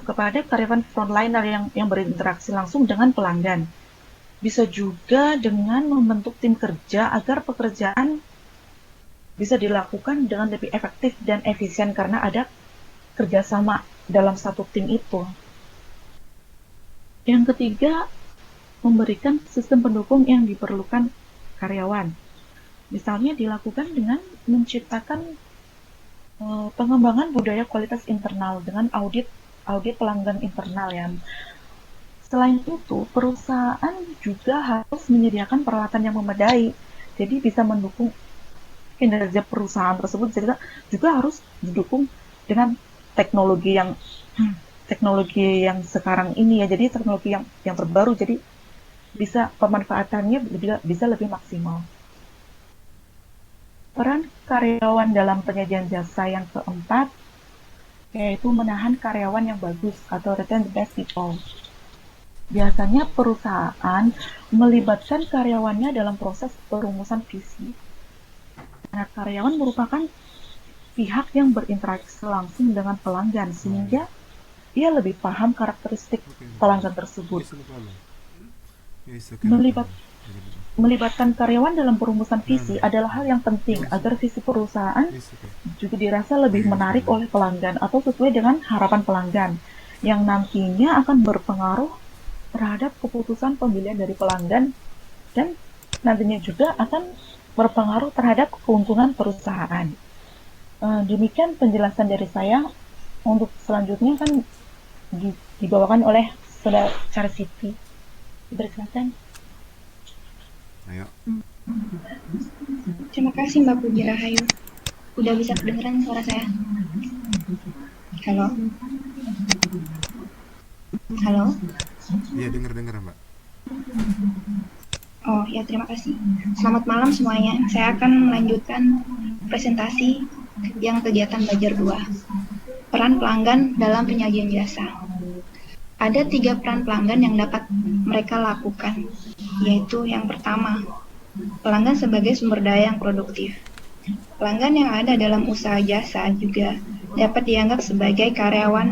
kepada karyawan frontliner yang berinteraksi langsung dengan pelanggan. Bisa juga dengan membentuk tim kerja agar pekerjaan bisa dilakukan dengan lebih efektif dan efisien karena ada kerjasama dalam satu tim itu. Yang ketiga, memberikan sistem pendukung yang diperlukan karyawan. Misalnya dilakukan dengan menciptakan pengembangan budaya kualitas internal dengan audit pelanggan internal ya. Selain itu, perusahaan juga harus menyediakan peralatan yang memadai. Jadi bisa mendukung kinerja perusahaan tersebut, juga harus didukung dengan teknologi yang sekarang ini ya, jadi teknologi yang terbaru, jadi bisa pemanfaatannya bisa lebih maksimal. Peran karyawan dalam penyajian jasa yang keempat yaitu menahan karyawan yang bagus atau retain the best people. Biasanya perusahaan melibatkan karyawannya dalam proses perumusan visi. Karena karyawan merupakan pihak yang berinteraksi langsung dengan pelanggan sehingga ia lebih paham karakteristik pelanggan tersebut. Melibatkan karyawan dalam perumusan visi adalah hal yang penting agar visi perusahaan juga dirasa lebih menarik oleh pelanggan atau sesuai dengan harapan pelanggan, yang nantinya akan berpengaruh terhadap keputusan pembelian dari pelanggan dan nantinya juga akan berpengaruh terhadap keuntungan perusahaan. Demikian penjelasan dari saya. Untuk selanjutnya kan dibawakan oleh Saudara Charles Siti. Dipersilakan. Ayo. Terima kasih Mbak Puji Rahayu. Udah bisa kedengeran suara saya? Halo? Halo? Iya, dengar Mbak. Oh ya, terima kasih. Selamat malam semuanya. Saya akan melanjutkan presentasi yang kegiatan belajar 2. Peran pelanggan dalam penyajian jasa. Ada 3 peran pelanggan yang dapat mereka lakukan, yaitu yang pertama, pelanggan sebagai sumber daya yang produktif. Pelanggan yang ada dalam usaha jasa juga dapat dianggap sebagai karyawan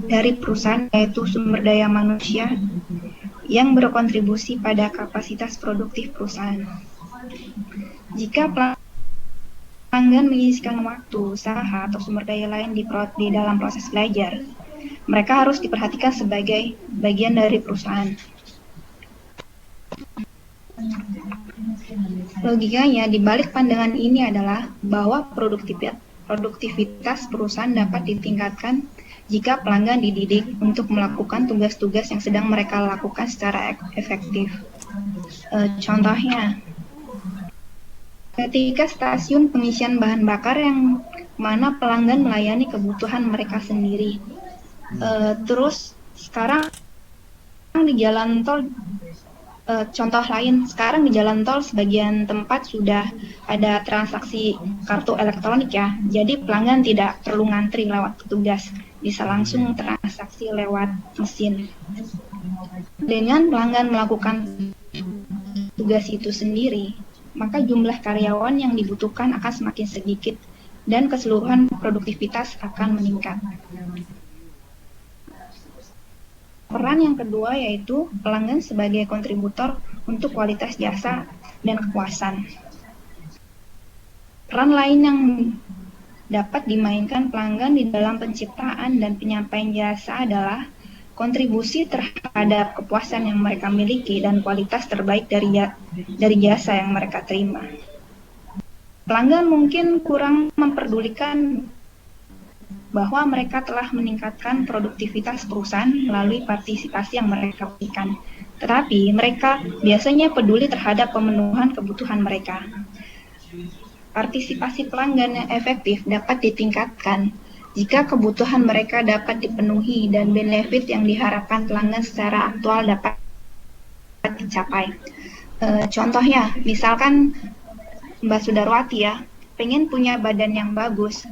dari perusahaan, yaitu sumber daya manusia yang berkontribusi pada kapasitas produktif perusahaan. Jika pelanggan menyisihkan waktu, usaha, atau sumber daya lain di dalam proses belajar, mereka harus diperhatikan sebagai bagian dari perusahaan. Logikanya di balik pandangan ini adalah bahwa produktivitas perusahaan dapat ditingkatkan jika pelanggan dididik untuk melakukan tugas-tugas yang sedang mereka lakukan secara efektif. Contohnya, ketika stasiun pengisian bahan bakar yang mana pelanggan melayani kebutuhan mereka sendiri. Terus sekarang di jalan tol, contoh lain, sekarang di jalan tol sebagian tempat sudah ada transaksi kartu elektronik ya, jadi pelanggan tidak perlu ngantri lewat petugas, bisa langsung transaksi lewat mesin. Dengan pelanggan melakukan tugas itu sendiri, maka jumlah karyawan yang dibutuhkan akan semakin sedikit dan keseluruhan produktivitas akan meningkat. Peran yang kedua yaitu pelanggan sebagai kontributor untuk kualitas jasa dan kepuasan. Peran lain yang dapat dimainkan pelanggan di dalam penciptaan dan penyampaian jasa adalah kontribusi terhadap kepuasan yang mereka miliki dan kualitas terbaik dari jasa yang mereka terima. Pelanggan mungkin kurang memperdulikan bahwa mereka telah meningkatkan produktivitas perusahaan melalui partisipasi yang mereka berikan. Tetapi mereka biasanya peduli terhadap pemenuhan kebutuhan mereka. Partisipasi pelanggan yang efektif dapat ditingkatkan jika kebutuhan mereka dapat dipenuhi dan benefit yang diharapkan pelanggan secara aktual dapat dicapai. Contohnya, misalkan Mbak Sudarwati ya, pengen punya badan yang bagus,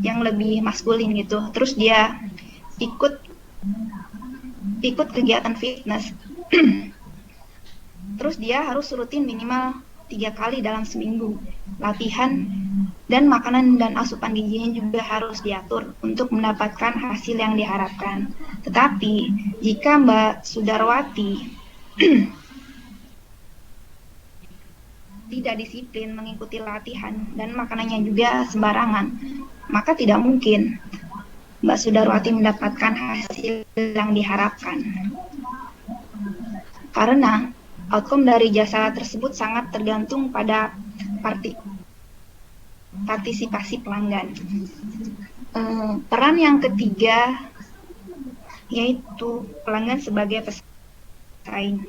yang lebih maskulin gitu, terus dia ikut kegiatan fitness. Terus dia harus rutin minimal 3 kali dalam seminggu latihan, dan makanan dan asupan gizinya juga harus diatur untuk mendapatkan hasil yang diharapkan. Tetapi jika Mbak Sudarwati tidak disiplin mengikuti latihan dan makanannya juga sembarangan, maka tidak mungkin Mbak Sudarwati mendapatkan hasil yang diharapkan. Karena outcome dari jasa tersebut sangat tergantung pada partisipasi pelanggan. Peran yang ketiga yaitu pelanggan sebagai pesaing.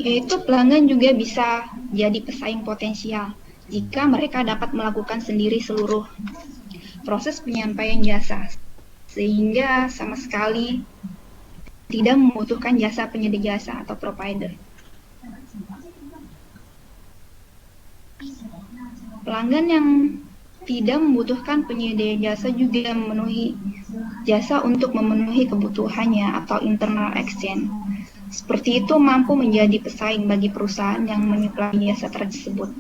Yaitu pelanggan juga bisa jadi pesaing potensial jika mereka dapat melakukan sendiri seluruh proses penyampaian jasa, sehingga sama sekali tidak membutuhkan jasa penyedia jasa atau provider. Pelanggan yang tidak membutuhkan penyedia jasa juga memenuhi jasa untuk memenuhi kebutuhannya atau internal exchange. Seperti itu mampu menjadi pesaing bagi perusahaan yang menyuplai jasa tersebut.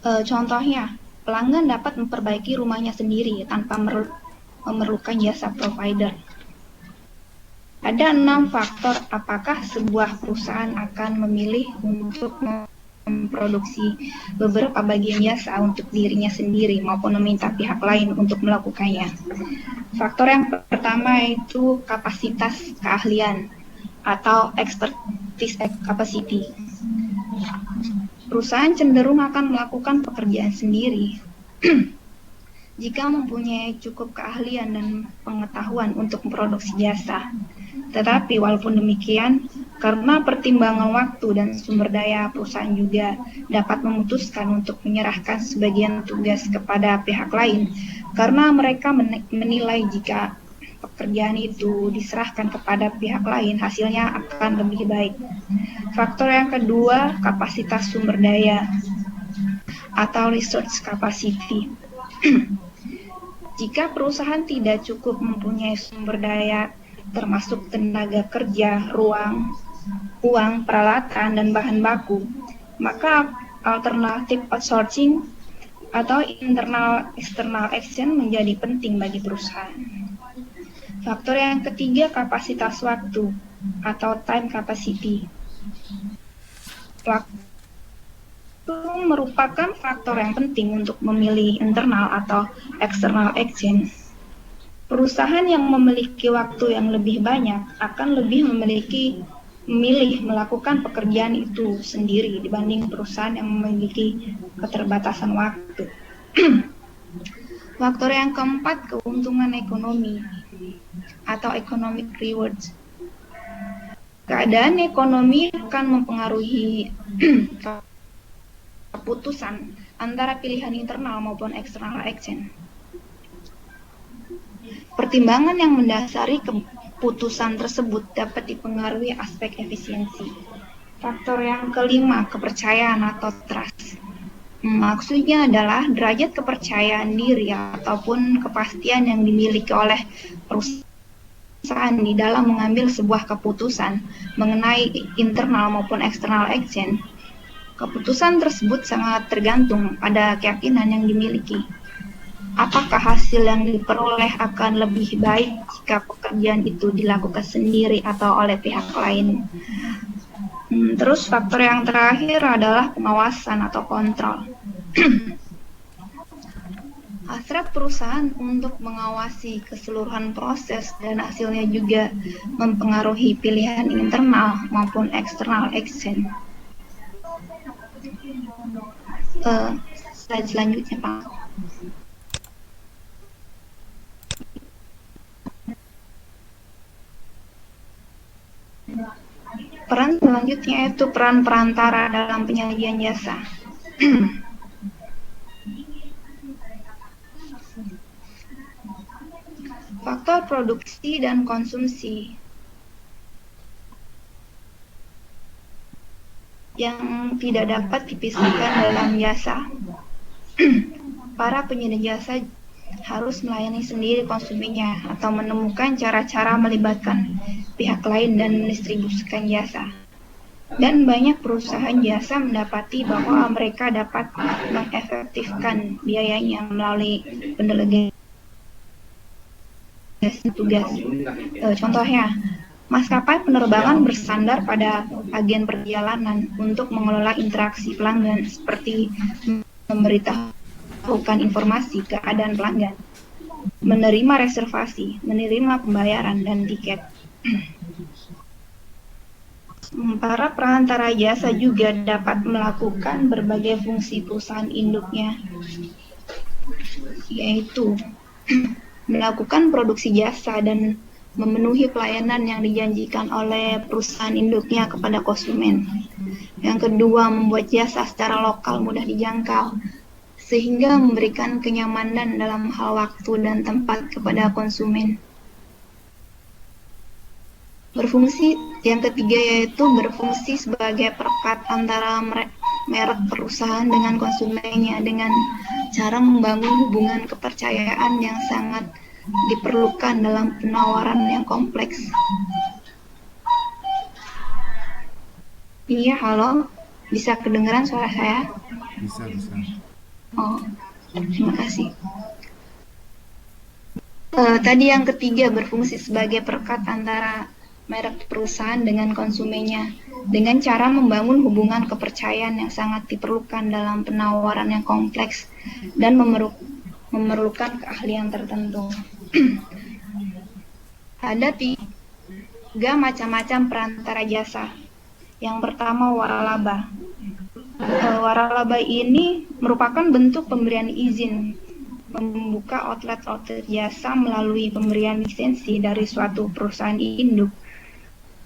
Contohnya, pelanggan dapat memperbaiki rumahnya sendiri tanpa memerlukan jasa provider. Ada 6 faktor apakah sebuah perusahaan akan memilih untuk memproduksi beberapa bagian jasa untuk dirinya sendiri maupun meminta pihak lain untuk melakukannya. Faktor yang pertama yaitu kapasitas keahlian atau expertise capacity. Perusahaan cenderung akan melakukan pekerjaan sendiri jika mempunyai cukup keahlian dan pengetahuan untuk memproduksi jasa. Tetapi walaupun demikian, karena pertimbangan waktu dan sumber daya, perusahaan juga dapat memutuskan untuk menyerahkan sebagian tugas kepada pihak lain karena mereka menilai jika pekerjaan itu diserahkan kepada pihak lain, hasilnya akan lebih baik. Faktor yang kedua, kapasitas sumber daya atau research capacity. Jika perusahaan tidak cukup mempunyai sumber daya termasuk tenaga kerja, ruang, uang, peralatan, dan bahan baku, maka alternatif outsourcing atau internal external action menjadi penting bagi perusahaan. Faktor yang ketiga, kapasitas waktu atau time capacity. Waktu merupakan faktor yang penting untuk memilih internal atau external action. Perusahaan yang memiliki waktu yang lebih banyak akan lebih memilih melakukan pekerjaan itu sendiri dibanding perusahaan yang memiliki keterbatasan waktu. Faktor yang keempat, keuntungan ekonomi atau economic rewards. Keadaan ekonomi akan mempengaruhi keputusan antara pilihan internal maupun external action. Pertimbangan yang mendasari keputusan tersebut dapat dipengaruhi aspek efisiensi. Faktor yang kelima, kepercayaan atau trust. Maksudnya adalah derajat kepercayaan diri ataupun kepastian yang dimiliki oleh perusahaan di dalam mengambil sebuah keputusan mengenai internal maupun external action. Keputusan tersebut sangat tergantung pada keyakinan yang dimiliki. Apakah hasil yang diperoleh akan lebih baik jika pekerjaan itu dilakukan sendiri atau oleh pihak lain? Terus faktor yang terakhir adalah pengawasan atau kontrol. Hasrat perusahaan untuk mengawasi keseluruhan proses dan hasilnya juga mempengaruhi pilihan internal maupun external action. Slide selanjutnya, Pak. Peran selanjutnya yaitu peran perantara dalam penyajian jasa. Faktor produksi dan konsumsi yang tidak dapat dipisahkan dalam jasa. Para penyedia jasa harus melayani sendiri konsumennya atau menemukan cara-cara melibatkan pihak lain dan mendistribusikan jasa. Dan banyak perusahaan jasa mendapati bahwa mereka dapat mengefektifkan biayanya melalui pendelegasi tugas. Contohnya, maskapai penerbangan bersandar pada agen perjalanan untuk mengelola interaksi pelanggan seperti memberitahukan informasi keadaan pelanggan, menerima reservasi, menerima pembayaran, dan tiket. Para perantara jasa juga dapat melakukan berbagai fungsi perusahaan induknya, yaitu melakukan produksi jasa dan memenuhi pelayanan yang dijanjikan oleh perusahaan induknya kepada konsumen. Yang kedua, membuat jasa secara lokal mudah dijangkau, sehingga memberikan kenyamanan dalam hal waktu dan tempat kepada konsumen. Yang ketiga yaitu berfungsi sebagai perekat antara merek perusahaan dengan konsumennya dengan cara membangun hubungan kepercayaan yang sangat diperlukan dalam penawaran yang kompleks. Iya, halo, bisa kedengaran suara saya? Bisa. Oh, terima kasih. Tadi yang ketiga berfungsi sebagai perekat antara merek perusahaan dengan konsumennya dengan cara membangun hubungan kepercayaan yang sangat diperlukan dalam penawaran yang kompleks dan memerlukan keahlian tertentu. Ada 3 macam-macam perantara jasa. Yang pertama, waralaba. Waralaba ini merupakan bentuk pemberian izin membuka outlet-outlet jasa melalui pemberian lisensi dari suatu perusahaan induk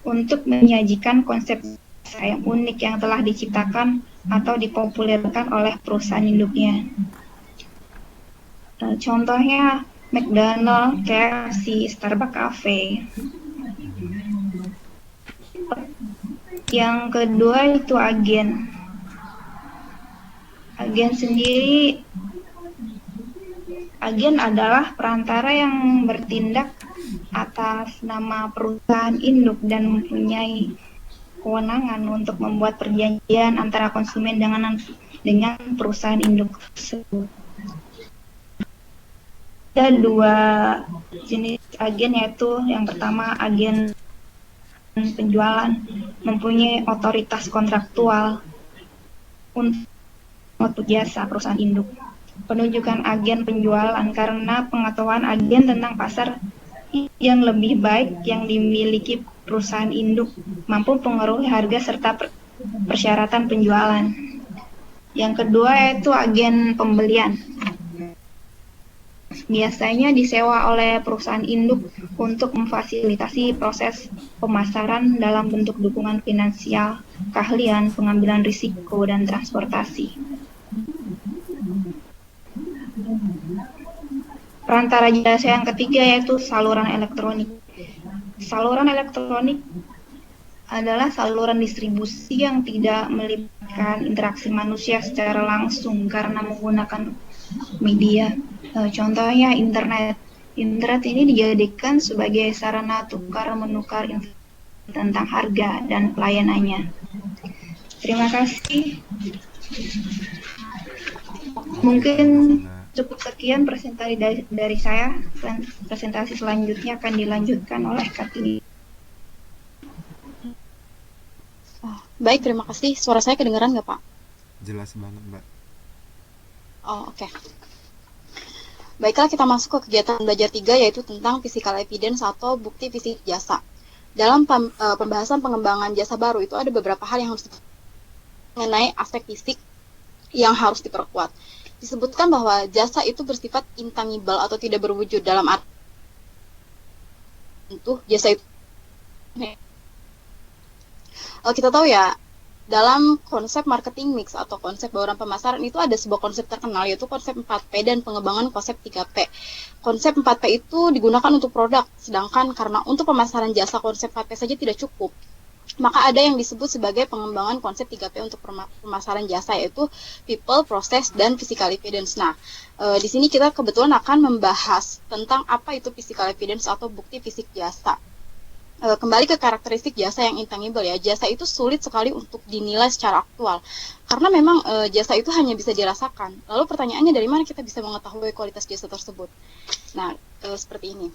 untuk menyajikan konsep jasa yang unik yang telah diciptakan atau dipopulerkan oleh perusahaan induknya. Contohnya McDonald, KFC, Starbucks Cafe. Yang kedua itu agen. Agen adalah perantara yang bertindak atas nama perusahaan induk dan mempunyai kewenangan untuk membuat perjanjian antara konsumen dengan perusahaan induk tersebut. Ada dua jenis agen, yaitu yang pertama agen penjualan, mempunyai otoritas kontraktual untuk jasa perusahaan induk. Penunjukan agen penjualan karena pengetahuan agen tentang pasar yang lebih baik yang dimiliki perusahaan induk mampu mempengaruhi harga serta persyaratan penjualan. Yang kedua yaitu agen pembelian. Biasanya disewa oleh perusahaan induk untuk memfasilitasi proses pemasaran dalam bentuk dukungan finansial, keahlian, pengambilan risiko, dan transportasi. Perantara jasa yang ketiga yaitu saluran elektronik. Saluran elektronik adalah saluran distribusi yang tidak melibatkan interaksi manusia secara langsung karena menggunakan media. Contohnya internet. Internet ini dijadikan sebagai sarana tukar-menukar informasi tentang harga dan pelayanannya. Terima kasih. Mungkin cukup sekian presentasi dari saya. Presentasi selanjutnya akan dilanjutkan oleh Kartini. Baik, terima kasih. Suara saya kedengaran nggak, Pak? Jelas banget, Mbak. Oh, oke. Baiklah, kita masuk ke kegiatan belajar 3, yaitu tentang physical evidence atau bukti fisik jasa. Dalam pembahasan pengembangan jasa baru itu ada beberapa hal yang harus mengenai aspek fisik yang harus diperkuat. Disebutkan bahwa jasa itu bersifat intangible atau tidak berwujud, dalam arti untuk jasa itu. Kita tahu ya, dalam konsep marketing mix atau konsep bauran pemasaran itu ada sebuah konsep terkenal, yaitu konsep 4P dan pengembangan konsep 3P. Konsep 4P itu digunakan untuk produk, sedangkan karena untuk pemasaran jasa konsep 4P saja tidak cukup, maka ada yang disebut sebagai pengembangan konsep 3P untuk pemasaran jasa, yaitu people, process, dan physical evidence. Nah, di sini kita kebetulan akan membahas tentang apa itu physical evidence atau bukti fisik jasa. Kembali ke karakteristik jasa yang intangible ya, jasa itu sulit sekali untuk dinilai secara aktual, karena memang jasa itu hanya bisa dirasakan. Lalu pertanyaannya, dari mana kita bisa mengetahui kualitas jasa tersebut? Nah, seperti ini.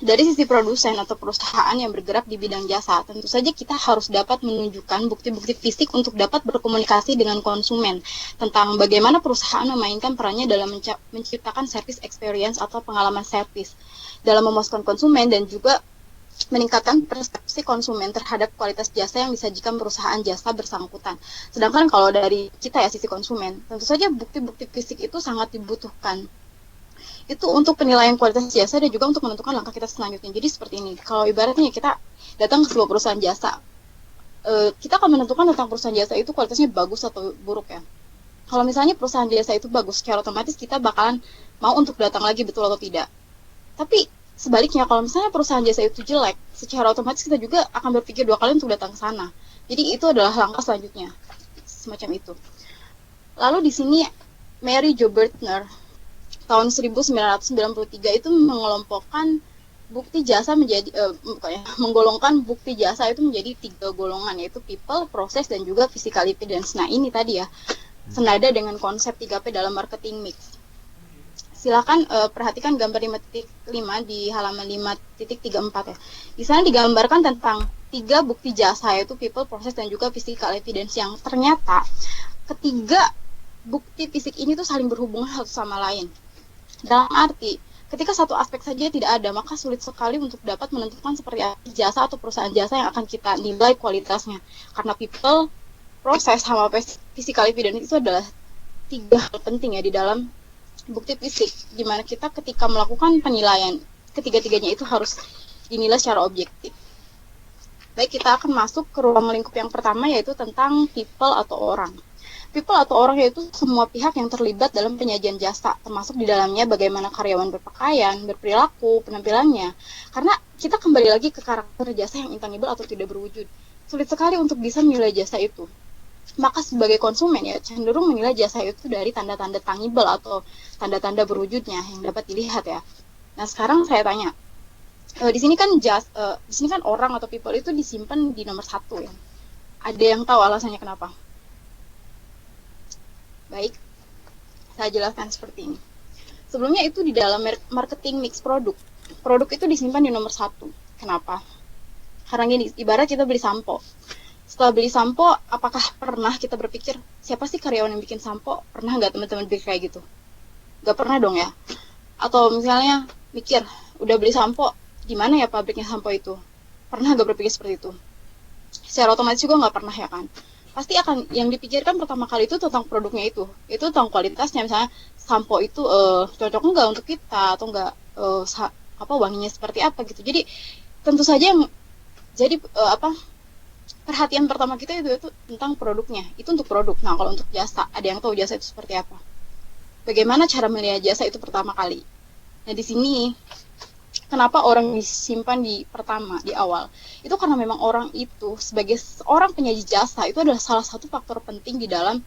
Dari sisi produsen atau perusahaan yang bergerak di bidang jasa, tentu saja kita harus dapat menunjukkan bukti-bukti fisik untuk dapat berkomunikasi dengan konsumen tentang bagaimana perusahaan memainkan perannya dalam menciptakan service experience atau pengalaman service, dalam memuaskan konsumen dan juga meningkatkan persepsi konsumen terhadap kualitas jasa yang disajikan perusahaan jasa bersangkutan. Sedangkan kalau dari kita ya, sisi konsumen, tentu saja bukti-bukti fisik itu sangat dibutuhkan. Itu untuk penilaian kualitas jasa dan juga untuk menentukan langkah kita selanjutnya. Jadi seperti ini, kalau ibaratnya kita datang ke sebuah perusahaan jasa, kita akan menentukan tentang perusahaan jasa itu kualitasnya bagus atau buruk ya. Kalau misalnya perusahaan jasa itu bagus, secara otomatis kita bakalan mau untuk datang lagi, betul atau tidak. Tapi sebaliknya, kalau misalnya perusahaan jasa itu jelek, secara otomatis kita juga akan berpikir 2 kali untuk datang ke sana. Jadi itu adalah langkah selanjutnya, semacam itu. Lalu di sini Mary Jo Bertner tahun 1993 itu mengelompokkan bukti jasa menjadi menggolongkan bukti jasa itu menjadi 3 golongan, yaitu people, process, dan juga physical evidence. Nah, ini tadi ya, senada dengan konsep 3P dalam marketing mix. Silakan perhatikan gambar 5.5 di halaman 5.34 ya. Di sana digambarkan tentang 3 bukti jasa, yaitu people, process, dan juga physical evidence, yang ternyata ketiga bukti fisik ini tuh saling berhubungan satu sama lain. Dalam arti, ketika satu aspek saja tidak ada, maka sulit sekali untuk dapat menentukan seperti apa jasa atau perusahaan jasa yang akan kita nilai kualitasnya. Karena people, proses sama physical evidence itu adalah 3 hal penting ya di dalam bukti fisik, dimana kita ketika melakukan penilaian, ketiga-tiganya itu harus dinilai secara objektif. Baik, kita akan masuk ke ruang lingkup yang pertama, yaitu tentang people atau orang. People atau orang yaitu semua pihak yang terlibat dalam penyajian jasa, termasuk di dalamnya bagaimana karyawan berpakaian, berperilaku, penampilannya. Karena kita kembali lagi ke karakter jasa yang intangible atau tidak berwujud. Sulit sekali untuk bisa menilai jasa itu. Maka sebagai konsumen ya cenderung menilai jasa itu dari tanda-tanda tangible atau tanda-tanda berwujudnya yang dapat dilihat ya. Nah, sekarang saya tanya, di sini kan di sini kan orang atau people itu disimpan di nomor 1 ya. Ada yang tahu alasannya kenapa? Baik, saya jelaskan seperti ini. Sebelumnya itu di dalam marketing mix produk itu disimpan di nomor 1. Kenapa? Karena gini, ibarat kita beli sampo. Setelah beli sampo, apakah pernah kita berpikir siapa sih karyawan yang bikin sampo? Pernah nggak teman-teman pikir kayak gitu? Nggak pernah dong ya. Atau misalnya mikir, udah beli sampo, di mana ya pabriknya sampo itu? Pernah nggak berpikir seperti itu? Secara otomatis juga nggak pernah ya kan? Pasti akan yang dipikirkan pertama kali itu tentang produknya itu tentang kualitasnya. Misalnya sampo itu cocok nggak untuk kita atau nggak, wanginya seperti apa gitu. Jadi tentu saja yang jadi perhatian pertama kita itu tentang produknya. Itu untuk produk. Nah, kalau untuk jasa, ada yang tahu jasa itu seperti apa? Bagaimana cara melihat jasa itu pertama kali? Nah, di sini kenapa orang disimpan di pertama, di awal? Itu karena memang orang itu sebagai seorang penyaji jasa itu adalah salah satu faktor penting di dalam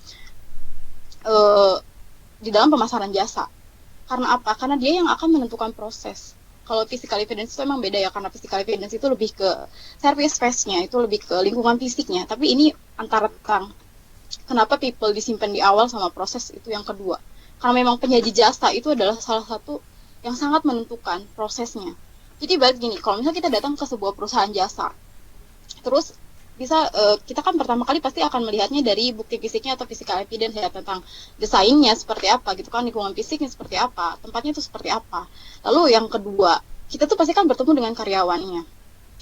pemasaran jasa. Karena apa? Karena dia yang akan menentukan proses. Kalau physical evidence itu emang beda ya, karena physical evidence itu lebih ke service phase-nya, itu lebih ke lingkungan fisiknya. Tapi ini antara tentang kenapa people disimpan di awal sama proses itu yang kedua. Karena memang penyaji jasa itu adalah salah satu yang sangat menentukan prosesnya. Jadi balik gini, kalau misalnya kita datang ke sebuah perusahaan jasa, terus kita kan pertama kali pasti akan melihatnya dari bukti fisiknya atau physical evidence ya, tentang desainnya seperti apa gitu kan, lingkungan fisiknya seperti apa, tempatnya itu seperti apa. Lalu yang kedua, kita tuh pasti kan bertemu dengan karyawannya.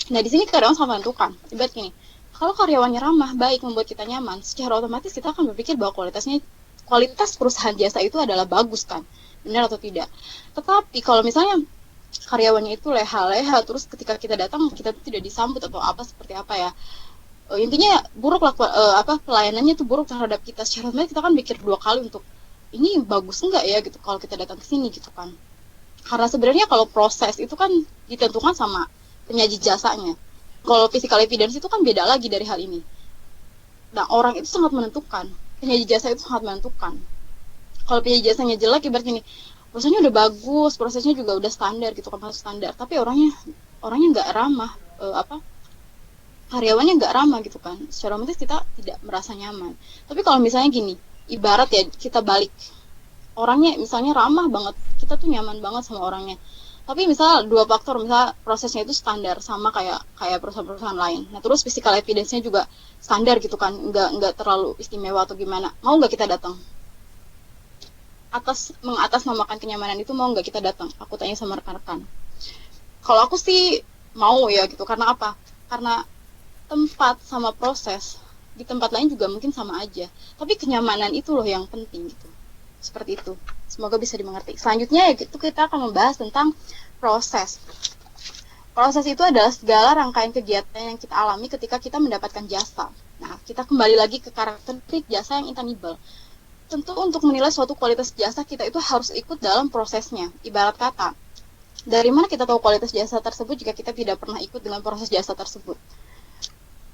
Nah, di sini karyawan sangat menentukan. Ibarat gini, kalau karyawannya ramah, baik, membuat kita nyaman, secara otomatis kita akan berpikir bahwa kualitas perusahaan jasa itu adalah bagus kan, benar atau tidak. Tetapi kalau misalnya karyawannya itu leha-leha, terus ketika kita datang kita tuh tidak disambut atau apa seperti apa ya, intinya buruk lah, pelayanannya itu buruk terhadap kita, secara otomatis kita kan mikir 2 kali untuk ini bagus enggak ya gitu kalau kita datang ke sini gitu kan. Karena sebenarnya kalau proses itu kan ditentukan sama penyaji jasanya. Kalau physical evidence itu kan beda lagi dari hal ini. Nah, orang itu sangat menentukan, penyaji jasa itu sangat menentukan. Kalau penyaji jasanya jelek, ibarat gini, prosesnya udah bagus, prosesnya juga udah standar gitu kan, standar, tapi orangnya nggak ramah, karyawannya nggak ramah gitu kan, secara otomatis kita tidak merasa nyaman. Tapi kalau misalnya gini, ibarat ya kita balik, orangnya misalnya ramah banget, kita tuh nyaman banget sama orangnya, tapi misal 2 faktor, misal prosesnya itu standar sama kayak perusahaan-perusahaan lain, nah terus physical evidence-nya juga standar gitu kan, nggak terlalu istimewa atau gimana, mau nggak kita datang? Mengatasnamakan kenyamanan itu mau nggak kita datang? Aku tanya sama rekan-rekan. Kalau aku sih mau ya gitu, karena apa? Karena tempat sama proses di tempat lain juga mungkin sama aja, tapi kenyamanan itu loh yang penting gitu. Seperti itu, semoga bisa dimengerti. Selanjutnya ya gitu, kita akan membahas tentang proses. Proses itu adalah segala rangkaian kegiatan yang kita alami ketika kita mendapatkan jasa. Nah, kita kembali lagi ke karakteristik jasa yang intangible. Tentu untuk menilai suatu kualitas jasa kita itu harus ikut dalam prosesnya. Ibarat kata, dari mana kita tahu kualitas jasa tersebut jika kita tidak pernah ikut dengan proses jasa tersebut?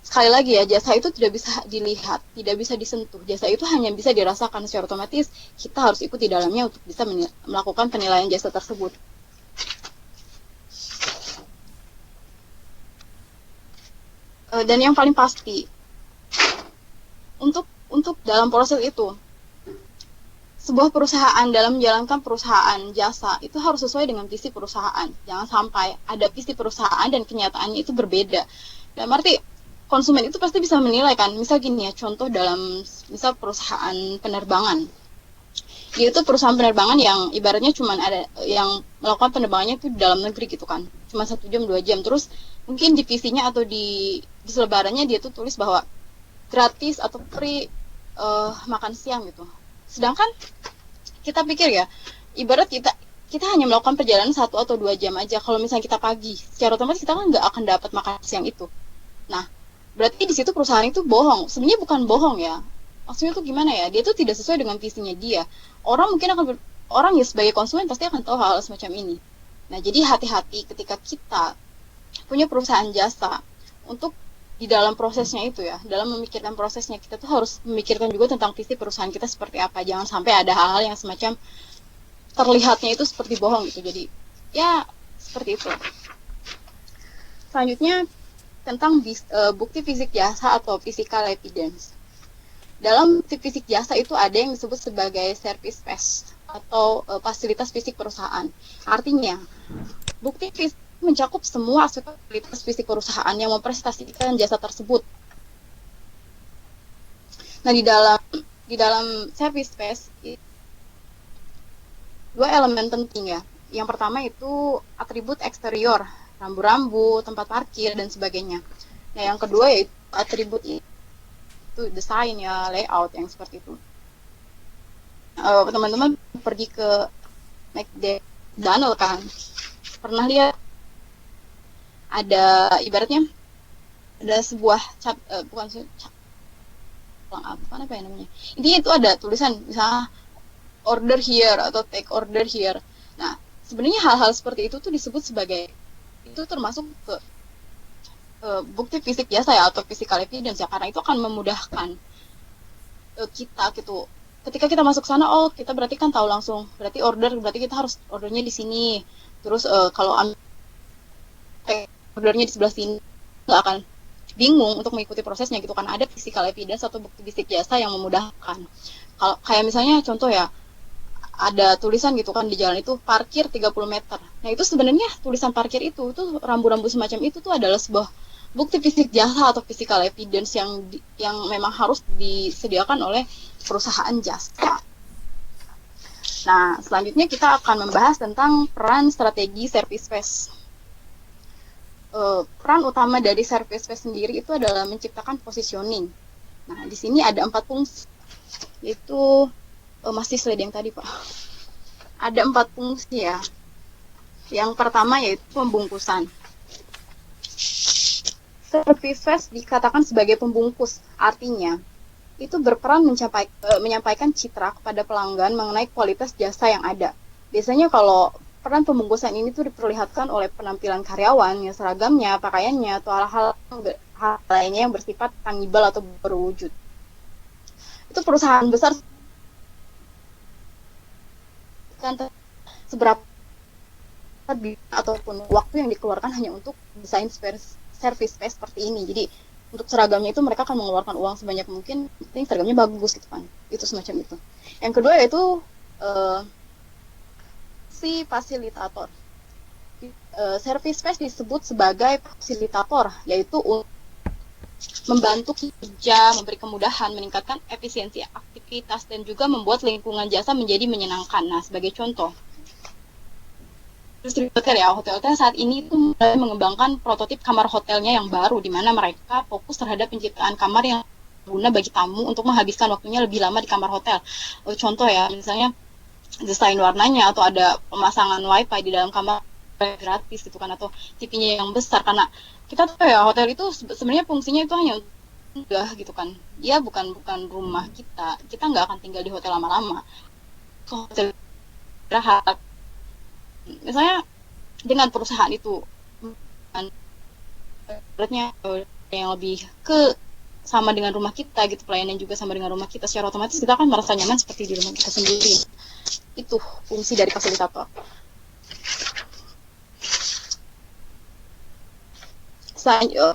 Sekali lagi ya, jasa itu tidak bisa dilihat, tidak bisa disentuh. Jasa itu hanya bisa dirasakan, secara otomatis kita harus ikut di dalamnya untuk bisa melakukan penilaian jasa tersebut. Dan yang paling pasti, untuk dalam proses itu, sebuah perusahaan dalam menjalankan perusahaan jasa itu harus sesuai dengan visi perusahaan. Jangan sampai ada visi perusahaan dan kenyataannya itu berbeda. Dan arti konsumen itu pasti bisa menilai kan. Misal gini ya, contoh dalam misal perusahaan penerbangan. Dia itu perusahaan penerbangan yang ibaratnya cuma ada yang melakukan penerbangannya itu di dalam negeri gitu kan. Cuma 1 jam 2 jam. Terus mungkin di visinya atau di selebarannya dia tuh tulis bahwa gratis atau free makan siang gitu. Sedangkan kita pikir ya, ibarat kita hanya melakukan perjalanan 1 atau 2 jam aja. Kalau misalnya kita pagi, secara otomatis kita kan nggak akan dapat makan siang itu. Nah, berarti di situ perusahaan itu bohong. Sebenarnya bukan bohong ya. Maksudnya tuh gimana ya? Dia tuh tidak sesuai dengan visinya dia. Orang mungkin orang ya sebagai konsumen pasti akan tahu hal semacam ini. Nah, jadi hati-hati ketika kita punya perusahaan jasa untuk di dalam prosesnya itu ya, dalam memikirkan prosesnya kita tuh harus memikirkan juga tentang visi perusahaan kita seperti apa. Jangan sampai ada hal-hal yang semacam terlihatnya itu seperti bohong gitu. Jadi ya seperti itu. Selanjutnya tentang bukti fisik jasa atau physical evidence. Dalam bukti fisik jasa itu ada yang disebut sebagai service space atau fasilitas fisik perusahaan. Artinya bukti fisik mencakup semua aspek fasilitas fisik perusahaan yang mempresentasikan jasa tersebut. Nah, di dalam service space 2 elemen penting ya. Yang pertama itu atribut eksterior, rambu-rambu, tempat parkir dan sebagainya. Nah, yang kedua yaitu atribut itu desain ya, layout yang seperti itu. Teman-teman pergi ke McDonald kan, pernah lihat ada ibaratnya ada sebuah apa ya namanya, intinya itu ada tulisan misalnya order here atau take order here. Nah, sebenarnya hal-hal seperti itu tuh disebut sebagai, itu termasuk ke bukti fisik jasa ya atau physical evidence ya, karena itu akan memudahkan kita gitu. Ketika kita masuk sana, oh kita berarti kan tahu langsung, berarti berarti kita harus ordernya di sini. Terus kalau ordernya di sebelah sini, nggak akan bingung untuk mengikuti prosesnya gitu kan. Ada physical evidence atau bukti fisik jasa yang memudahkan. Kalau kayak misalnya contoh ya, ada tulisan gitu kan di jalan itu parkir 30 meter. Nah, itu sebenarnya tulisan parkir itu rambu-rambu semacam itu tuh adalah sebuah bukti fisik jasa atau physical evidence yang memang harus disediakan oleh perusahaan jasa. Nah, selanjutnya kita akan membahas tentang peran strategi service space. Peran utama dari service space sendiri itu adalah menciptakan positioning. Nah, di sini ada 4 fungsi, yaitu masih slide yang tadi Pak. Ada 4 fungsi ya. Yang pertama yaitu pembungkusan. Service space dikatakan sebagai pembungkus, artinya itu berperan menyampaikan citra kepada pelanggan mengenai kualitas jasa yang ada. Biasanya kalau peran pembungkusan ini tuh diperlihatkan oleh penampilan karyawan, ya seragamnya, pakaiannya, atau hal lainnya yang bersifat tangible atau berwujud. Itu perusahaan besar kan seberapa ataupun waktu yang dikeluarkan hanya untuk desain service space seperti ini. Jadi untuk seragamnya itu mereka akan mengeluarkan uang sebanyak mungkin, penting seragamnya bagus gitu kan. Itu semacam itu. Yang kedua yaitu si fasilitator. Service space disebut sebagai fasilitator, yaitu membantu kerja, memberi kemudahan, meningkatkan efisiensi aktivitas, dan juga membuat lingkungan jasa menjadi menyenangkan. Nah, sebagai contoh, industri hotel ya, hotel-hotel saat ini itu mulai mengembangkan prototip kamar hotelnya yang baru, di mana mereka fokus terhadap penciptaan kamar yang berguna bagi tamu untuk menghabiskan waktunya lebih lama di kamar hotel. Contoh ya, misalnya desain warnanya, atau ada pemasangan wifi di dalam kamar gratis gitu kan, atau TV-nya yang besar, karena kita tahu ya hotel itu sebenarnya fungsinya itu hanya udah gitu kan, dia bukan rumah kita nggak akan tinggal di hotel lama-lama. Hotel istirahat misalnya dengan perusahaan itu beratnya yang lebih ke sama dengan rumah kita gitu, pelayanan juga sama dengan rumah kita, secara otomatis kita akan merasa nyaman seperti di rumah kita sendiri. Itu fungsi dari fasilitator.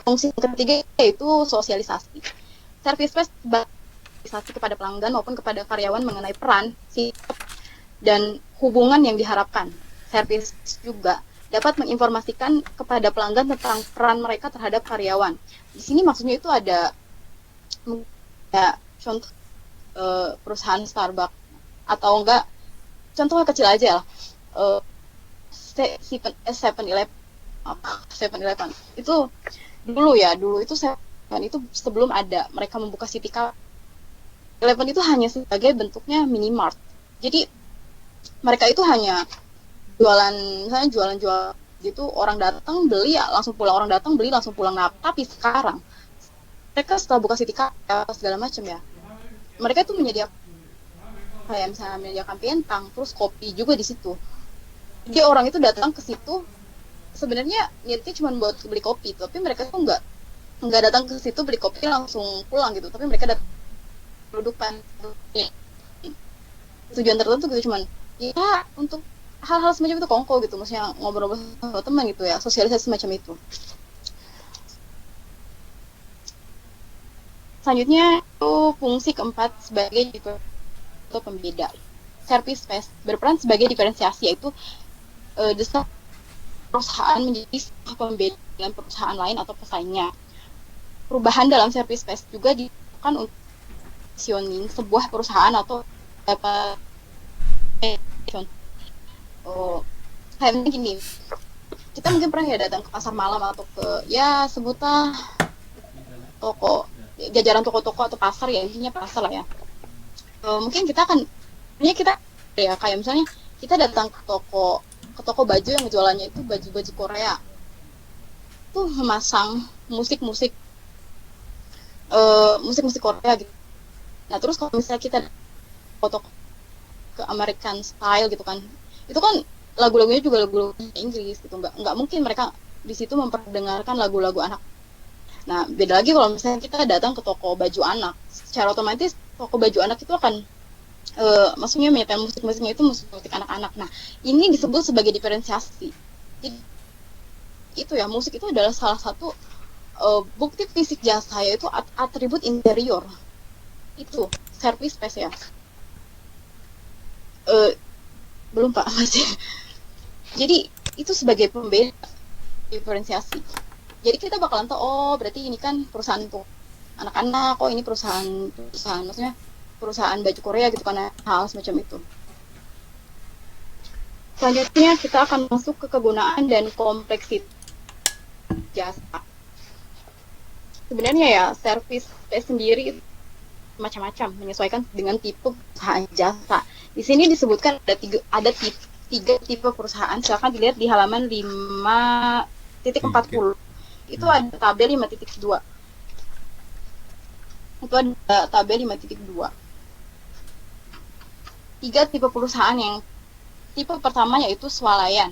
Fungsi ketiga yaitu sosialisasi. Service space sosialisasi kepada pelanggan maupun kepada karyawan mengenai peran, sikap, dan hubungan yang diharapkan. Service juga dapat menginformasikan kepada pelanggan tentang peran mereka terhadap karyawan. Di sini maksudnya itu ada ya, contoh perusahaan Starbucks, atau enggak contoh kecil aja lah, 7-Eleven itu dulu itu kan itu sebelum ada mereka membuka City Club. Eleven itu hanya sebagai bentuknya minimart. Jadi mereka itu hanya jualan, misalnya jualan gitu, orang datang beli ya langsung pulang, orang datang beli langsung pulang. Nah, tapi sekarang mereka setelah buka City Club segala macam ya, mereka tuh menyediakan kayak misalnya menyediakan pentang, terus kopi juga di situ. Jadi orang itu datang ke situ sebenarnya niatnya cuma buat beli kopi, tapi mereka tuh nggak datang ke situ beli kopi langsung pulang gitu, tapi mereka datang produkan tujuan tertentu gitu, cuman ya untuk hal-hal semacam itu, kongko gitu, maksudnya ngobrol sama teman gitu ya, sosialisasi semacam itu. Selanjutnya itu fungsi keempat sebagai atau pembeda. Service space berperan sebagai diferensiasi, yaitu desain perusahaan menjadi pembeda dengan perusahaan lain atau pesaingnya. Perubahan dalam service space juga dilakukan untuk positioning sebuah perusahaan atau dapat kayak gini, kita mungkin pernah ya datang ke pasar malam atau ke ya sebutlah toko, jajaran toko-toko atau pasar ya, intinya pasar lah ya. Mungkin kita akan kita ya kayak misalnya kita datang ke toko baju yang jualannya itu baju-baju Korea, tuh memasang musik-musik Korea gitu. Nah terus kalau misalnya kita foto ke American style gitu kan, itu kan lagu-lagunya juga lagu Inggris gitu, nggak mungkin mereka di situ memperdengarkan lagu-lagu anak. Nah beda lagi kalau misalnya kita datang ke toko baju anak, secara otomatis toko baju anak itu akan maksudnya menyetel musik-musiknya itu musik anak-anak. Nah ini disebut sebagai diferensiasi. Jadi, itu ya, musik itu adalah salah satu bukti fisik jasa, yaitu atribut interior. Itu service space ya. Belum Pak, masih. Jadi itu sebagai pembeda, diferensiasi. Jadi kita bakalan tahu, oh berarti ini kan perusahaan untuk anak-anak, oh ini perusahaan maksudnya perusahaan baju Korea gitu kan, hal semacam itu. Selanjutnya kita akan masuk ke kegunaan dan kompleksitas jasa. Sebenarnya ya service space sendiri macam-macam, menyesuaikan dengan tipe perusahaan jasa. Di sini disebutkan ada tiga tipe perusahaan. Silakan dilihat di halaman 5.40. Itu ada tabel 5.2. Itu ada tabel 5.2. Tiga tipe perusahaan. Yang tipe pertama yaitu swalayan.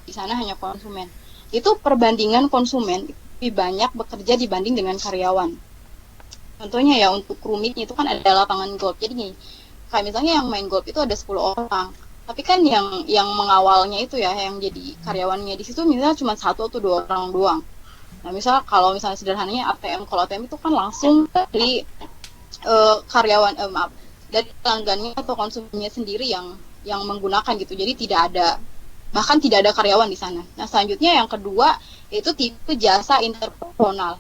Di sana hanya konsumen. Itu perbandingan konsumen lebih banyak bekerja dibanding dengan karyawan. Contohnya ya, untuk rumitnya itu kan ada lapangan golf. Jadi gini, kayak misalnya yang main golf itu ada 10 orang. Tapi kan yang mengawalnya itu ya, yang jadi karyawannya di situ misalnya cuma 1 atau 2 orang doang. Nah, kalau misalnya sederhananya ATM, kalau ATM itu kan langsung dari dari pelanggannya atau konsumennya sendiri yang menggunakan gitu. Jadi bahkan tidak ada karyawan di sana. Nah, selanjutnya yang kedua yaitu tipe jasa interpersonal.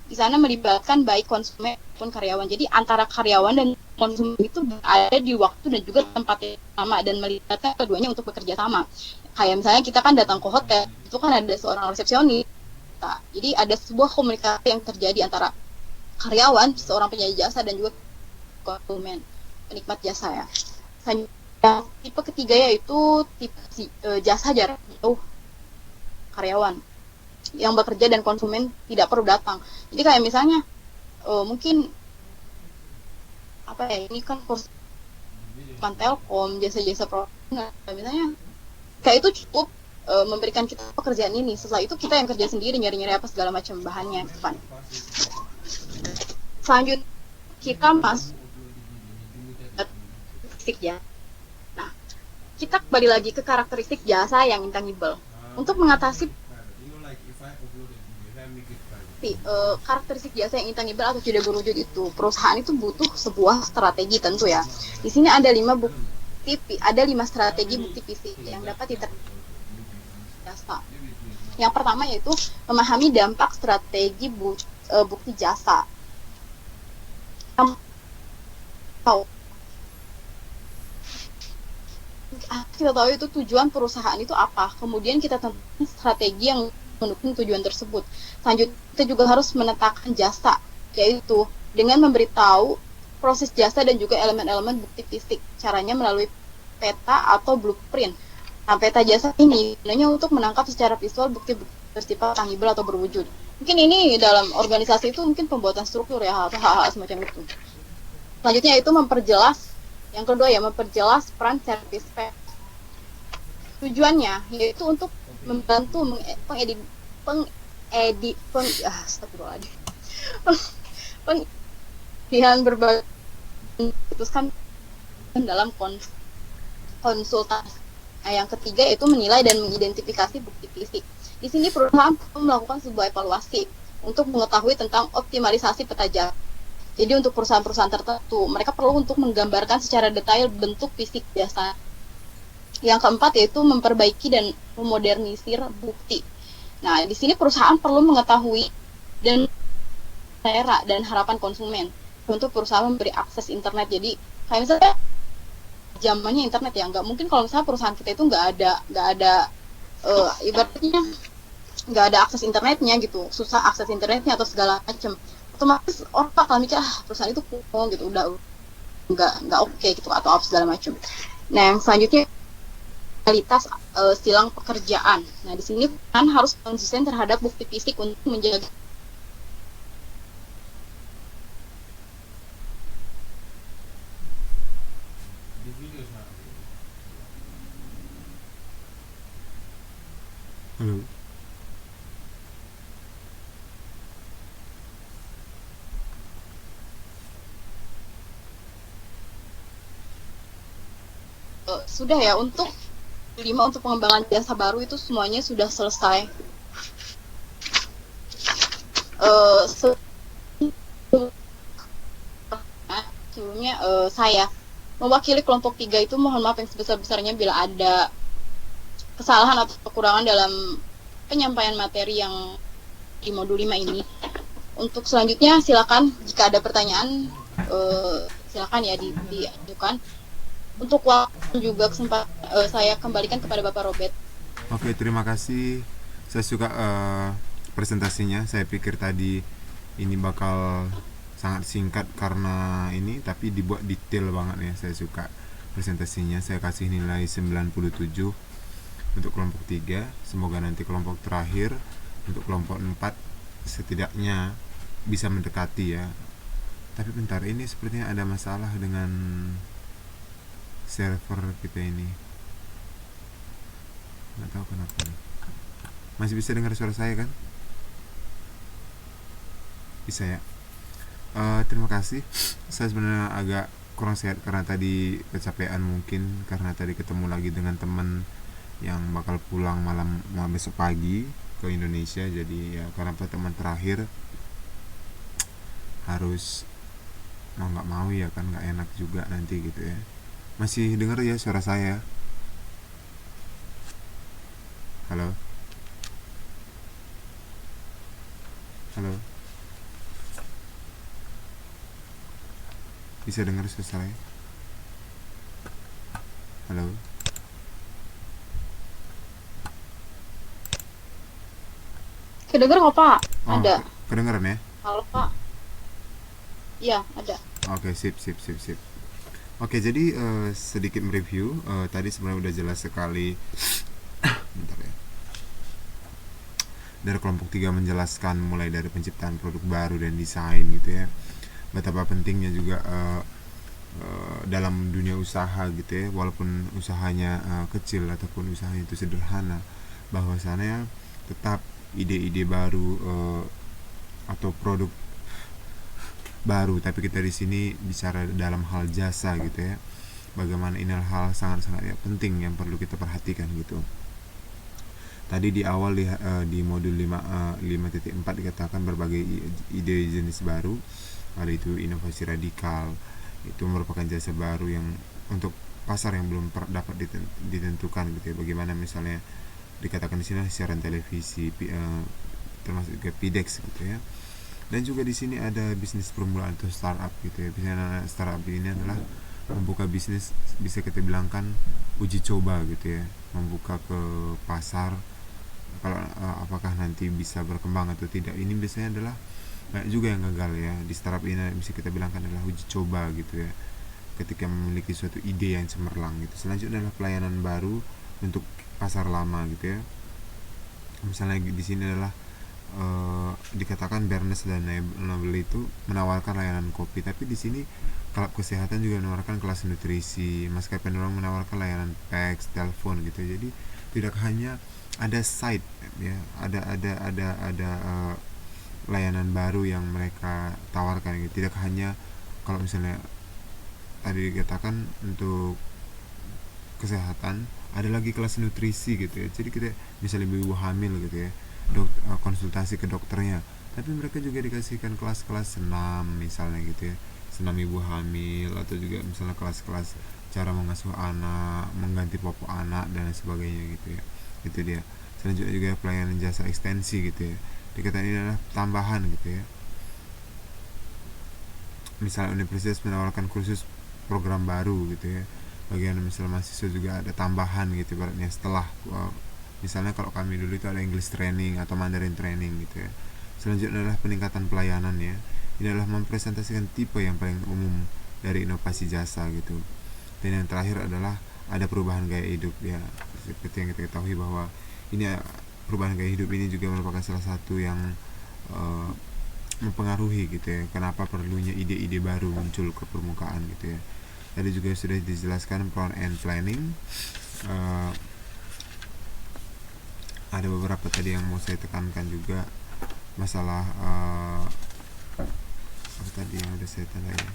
Di sana melibatkan baik konsumen maupun karyawan. Jadi antara karyawan dan konsumen itu berada di waktu dan juga tempat yang sama, dan melibatkan keduanya untuk bekerja sama. Kayak misalnya kita kan datang ke hotel, itu kan ada seorang resepsionis. Nah, jadi ada sebuah komunikasi yang terjadi antara karyawan, seorang penyedia jasa, dan juga konsumen, penikmat jasa ya. Yang tipe ketiga yaitu tipe jasa jarak jauh karyawan yang bekerja dan konsumen tidak perlu datang. Jadi kayak misalnya mungkin apa ya, ini kan bukan Telkom, jasa-jasa provider, misalnya kayak itu cukup memberikan kita pekerjaan ini. Setelah itu kita yang kerja sendiri, nyari-nyari apa segala macam bahannya depan. Selanjutnya kita masuk karakteristik jasa. Nah, kita kembali lagi ke karakteristik jasa yang intangible. Untuk mengatasi karakteristik jasa yang intangible atau tidak berwujud itu, perusahaan itu butuh sebuah strategi tentu ya. Di sini ada 5 strategi bukti fisik yang dapat jasa. Yang pertama yaitu memahami dampak strategi bukti jasa. Kita tahu itu tujuan perusahaan itu apa, kemudian kita tentukan strategi yang mendukung tujuan tersebut. Selanjutnya kita juga harus menetapkan jasa, yaitu dengan memberitahu proses jasa dan juga elemen-elemen bukti fisik. Caranya melalui peta atau blueprint. Nah, peta jasa ini gunanya untuk menangkap secara visual bukti-bukti bersifat tangible atau berwujud. Mungkin ini dalam organisasi itu mungkin pembuatan struktur ya, atau hal-hal semacam itu. Selanjutnya itu memperjelas, yang kedua ya, memperjelas peran service pers. Tujuannya yaitu untuk membantu pengeditan berbagai putuskan dalam konsultasi. Nah, yang ketiga itu menilai dan mengidentifikasi bukti fisik. Di sini perusahaan perlu melakukan sebuah evaluasi untuk mengetahui tentang optimalisasi peta jasa. Jadi untuk perusahaan-perusahaan tertentu, mereka perlu untuk menggambarkan secara detail bentuk fisik jasa. Yang keempat yaitu memperbaiki dan memodernisir bukti. Nah, di sini perusahaan perlu mengetahui dan selera dan harapan konsumen. Untuk perusahaan memberi akses internet. Jadi kayak misalnya zamannya internet ya, nggak mungkin kalau misalnya perusahaan kita itu nggak ada ibaratnya nggak ada akses internetnya gitu, susah akses internetnya atau segala macam, otomatis orang bakal mikir perusahaan itu kuno gitu, udah nggak oke gitu atau apa segala macam. Nah, yang selanjutnya kualitas silang pekerjaan. Nah, di sini kan harus konsisten terhadap bukti fisik untuk menjaga. Halo. Sudah ya, untuk 5 untuk pengembangan jasa baru itu semuanya sudah selesai. Sebelumnya saya mewakili kelompok 3 itu mohon maaf yang sebesar-besarnya bila ada kesalahan atau kekurangan dalam penyampaian materi yang di modul 5 ini. Untuk selanjutnya silakan jika ada pertanyaan silakan ya diajukan. Untuk waktu juga saya kembalikan kepada Bapak Robert. Oke, terima kasih. Saya suka presentasinya. Saya pikir tadi ini bakal sangat singkat karena ini, tapi dibuat detail banget ya. Saya suka presentasinya. Saya kasih nilai 97 untuk kelompok 3. Semoga nanti kelompok terakhir untuk kelompok 4 setidaknya bisa mendekati ya. Tapi bentar, ini sepertinya ada masalah dengan server kita ini. Nggak tahu kenapa. Masih bisa dengar suara saya kan? Bisa ya. Terima kasih. Saya sebenarnya agak kurang sehat karena tadi kecapean, mungkin karena tadi ketemu lagi dengan teman yang bakal pulang malam besok pagi ke Indonesia. Jadi ya karena pertemuan terakhir harus mau nggak mau ya kan, nggak enak juga nanti gitu ya. Masih dengar ya suara saya? Halo? Halo? Bisa dengar suara saya? Halo? Kedengar nggak Pak? Oh, Ada. kedengeran ya? Halo Pak. Iya, ada. Oke, sip. Oke, jadi sedikit mereview. Tadi sebenarnya udah jelas sekali. Bentar ya. Dari kelompok 3 menjelaskan mulai dari penciptaan produk baru dan desain gitu ya. Betapa pentingnya juga dalam dunia usaha gitu ya, walaupun usahanya kecil ataupun usahanya itu sederhana, bahwasannya tetap ide-ide baru atau produk baru, tapi kita di sini bicara dalam hal jasa gitu ya. Bagaimana ini hal sangat-sangat ya, penting yang perlu kita perhatikan gitu. Tadi di awal di modul 5.4 dikatakan berbagai ide jenis baru, ada itu inovasi radikal, itu merupakan jasa baru yang untuk pasar yang belum dapat ditentukan gitu ya. Bagaimana misalnya dikatakan di sini siaran televisi, termasuk juga PDX gitu ya. Dan juga di sini ada bisnis permulaan atau startup gitu ya. Biasanya startup ini adalah membuka bisnis, bisa kita bilangkan uji coba gitu ya, membuka ke pasar kalau apakah nanti bisa berkembang atau tidak, ini biasanya adalah banyak juga yang gagal ya. Di startup ini bisa kita bilangkan adalah uji coba gitu ya, ketika memiliki suatu ide yang cemerlang gitu. Selanjutnya adalah pelayanan baru untuk pasar lama gitu ya. Misalnya di sini adalah dikatakan Barnes dan Noble itu menawarkan layanan kopi, tapi di sini klub kesehatan juga menawarkan kelas nutrisi, maskapai penerbangan menawarkan layanan fax, telepon gitu. Jadi tidak hanya ada site ya, ada layanan baru yang mereka tawarkan gitu. Tidak hanya kalau misalnya tadi dikatakan untuk kesehatan, ada lagi kelas nutrisi gitu ya. Jadi kita bisa lebih ibu hamil gitu ya, konsultasi ke dokternya, tapi mereka juga dikasihkan kelas-kelas senam misalnya gitu ya, senam ibu hamil, atau juga misalnya kelas-kelas cara mengasuh anak, mengganti popok anak dan sebagainya gitu ya. Itu dia. Selanjutnya juga pelayanan jasa ekstensi gitu ya, dikatakan ini adalah tambahan gitu ya. Misalnya universitas menawarkan kursus program baru gitu ya, bagian misalnya mahasiswa juga ada tambahan gitu ibaratnya setelah misalnya kalau kami dulu itu ada English training atau Mandarin training gitu ya. Selanjutnya adalah peningkatan pelayanan ya. Ini adalah mempresentasikan tipe yang paling umum dari inovasi jasa gitu. Dan yang terakhir adalah ada perubahan gaya hidup ya. Seperti yang kita ketahui bahwa ini perubahan gaya hidup ini juga merupakan salah satu yang mempengaruhi gitu ya, kenapa perlunya ide-ide baru muncul ke permukaan gitu ya. Tadi juga sudah dijelaskan front end planning. Ada beberapa tadi yang mau saya tekankan juga, masalah apa tadi yang udah saya tanda ya,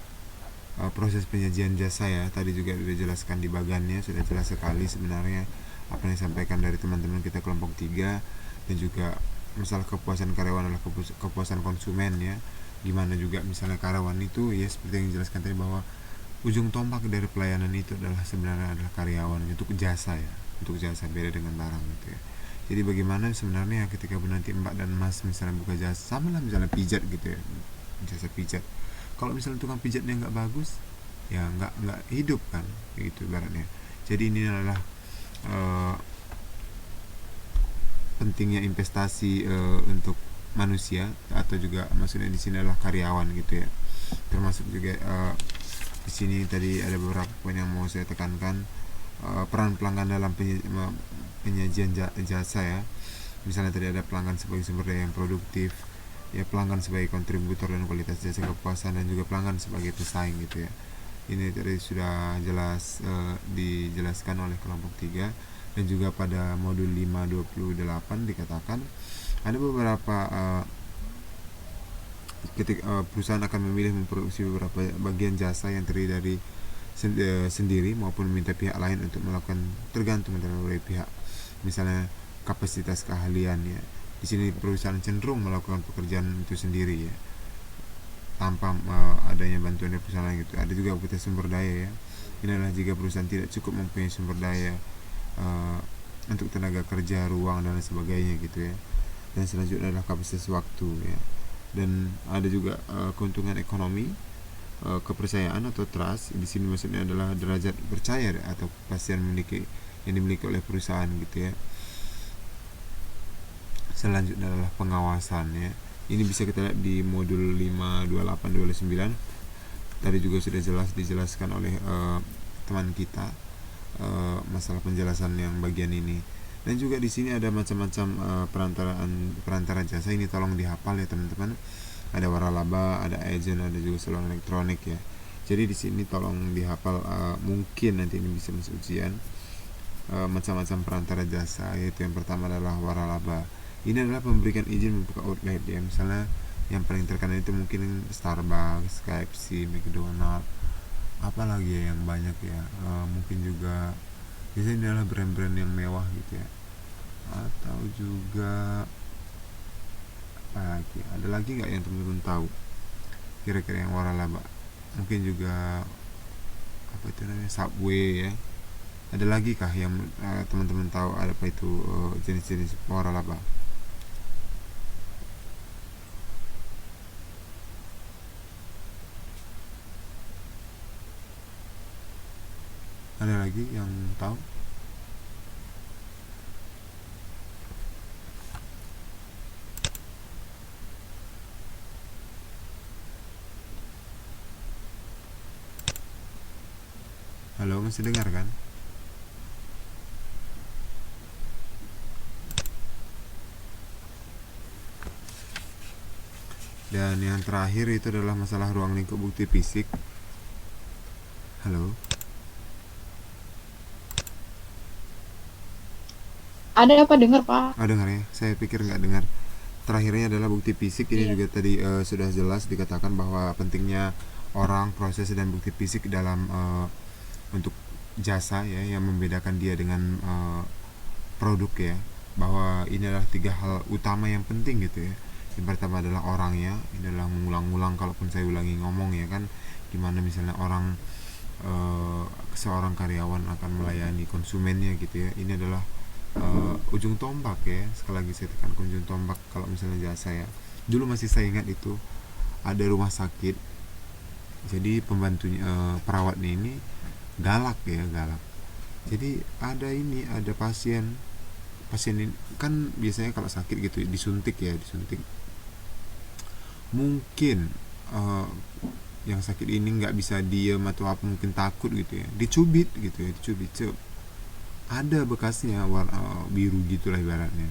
proses penyajian jasa ya. Tadi juga sudah dijelaskan di bagannya, sudah jelas sekali sebenarnya apa yang disampaikan dari teman-teman kita kelompok 3. Dan juga masalah kepuasan karyawan adalah kepuasan konsumen ya, gimana juga misalnya karyawan itu ya, seperti yang dijelaskan tadi bahwa ujung tombak dari pelayanan itu adalah sebenarnya adalah karyawan untuk jasa ya, untuk jasa, beda dengan barang gitu ya. Jadi bagaimana sebenarnya ketika nanti Mbak dan Mas misalnya buka jasa, sama lah misalnya pijat gitu ya, jasa pijat. Kalau misalnya tukang pijatnya nggak bagus, ya nggak hidup kan, gitu ibaratnya. Jadi ini adalah pentingnya investasi untuk manusia, atau juga maksudnya di sini adalah karyawan gitu ya. Termasuk juga di sini tadi ada beberapa poin yang mau saya tekankan. Peran pelanggan dalam penyajian jasa ya. Misalnya tadi ada pelanggan sebagai sumber daya yang produktif ya, pelanggan sebagai kontributor dan kualitas jasa kepuasan, dan juga pelanggan sebagai pesaing gitu ya. Ini tadi sudah jelas dijelaskan oleh kelompok 3. Dan juga pada modul 528 dikatakan ada beberapa ketika perusahaan akan memilih memproduksi beberapa bagian jasa yang terdiri dari sendiri maupun meminta pihak lain untuk melakukan, tergantung dari beberapa pihak. Misalnya kapasitas keahlian ya. Di sini perusahaan cenderung melakukan pekerjaan itu sendiri ya, tanpa adanya bantuan dari perusahaan lain gitu. Ada juga kapasitas sumber daya ya. Ini adalah jika perusahaan tidak cukup mempunyai sumber daya untuk tenaga kerja, ruang dan sebagainya gitu ya. Dan selanjutnya adalah kapasitas waktu ya. Dan ada juga keuntungan ekonomi, kepercayaan atau trust. Di sini maksudnya adalah derajat percaya atau kepastian yang dimiliki oleh perusahaan gitu ya. Selanjutnya adalah pengawasan ya. Ini bisa kita lihat di modul 528 29. Tadi juga sudah jelas dijelaskan oleh teman kita masalah penjelasan yang bagian ini. Dan juga di sini ada macam-macam perantara jasa. Ini tolong dihafal ya teman-teman. Ada waralaba, ada agent, ada juga saluran elektronik ya. Jadi di sini tolong dihafal, mungkin nanti ini bisa masuk ujian. Macam-macam perantara jasa, yaitu yang pertama adalah waralaba. Ini adalah memberikan izin membuka outlet ya. Misalnya yang paling terkenal itu mungkin Starbucks, KFC, McDonald, apalagi ya yang banyak ya, mungkin juga biasanya ini adalah brand-brand yang mewah gitu ya. Atau juga apa lagi, ada lagi nggak yang teman-teman tahu kira-kira yang waralaba? Mungkin juga apa itu namanya, Subway ya. Ada lagi kah yang teman-teman tahu ada apa itu jenis-jenis waralaba? Ada lagi yang tahu? Halo, masih dengar kan? Dan yang terakhir itu adalah masalah ruang lingkup bukti fisik. Halo. Ada apa dengar, Pak? Dengar ya, saya pikir nggak dengar. Terakhirnya adalah bukti fisik. Ini Iya. juga tadi sudah jelas dikatakan bahwa pentingnya orang, proses, dan bukti fisik dalam untuk jasa ya, yang membedakan dia dengan produk ya, bahwa ini adalah 3 hal utama yang penting gitu ya. Yang pertama adalah orangnya, ini adalah mengulang-ulang kalaupun saya ulangi ngomong ya kan, dimana misalnya orang seorang karyawan akan melayani konsumennya gitu ya, ini adalah ujung tombak ya, sekali lagi saya tekan ujung tombak kalau misalnya jasa ya. Dulu masih saya ingat itu ada rumah sakit, jadi pembantunya perawatnya ini galak ya, galak. Jadi ada pasien ini kan biasanya kalau sakit gitu disuntik ya, disuntik. Mungkin yang sakit ini nggak bisa diem atau apa, mungkin takut gitu ya, dicubit gitu ya, dicubit, ada bekasnya warna biru gitulah ibaratnya,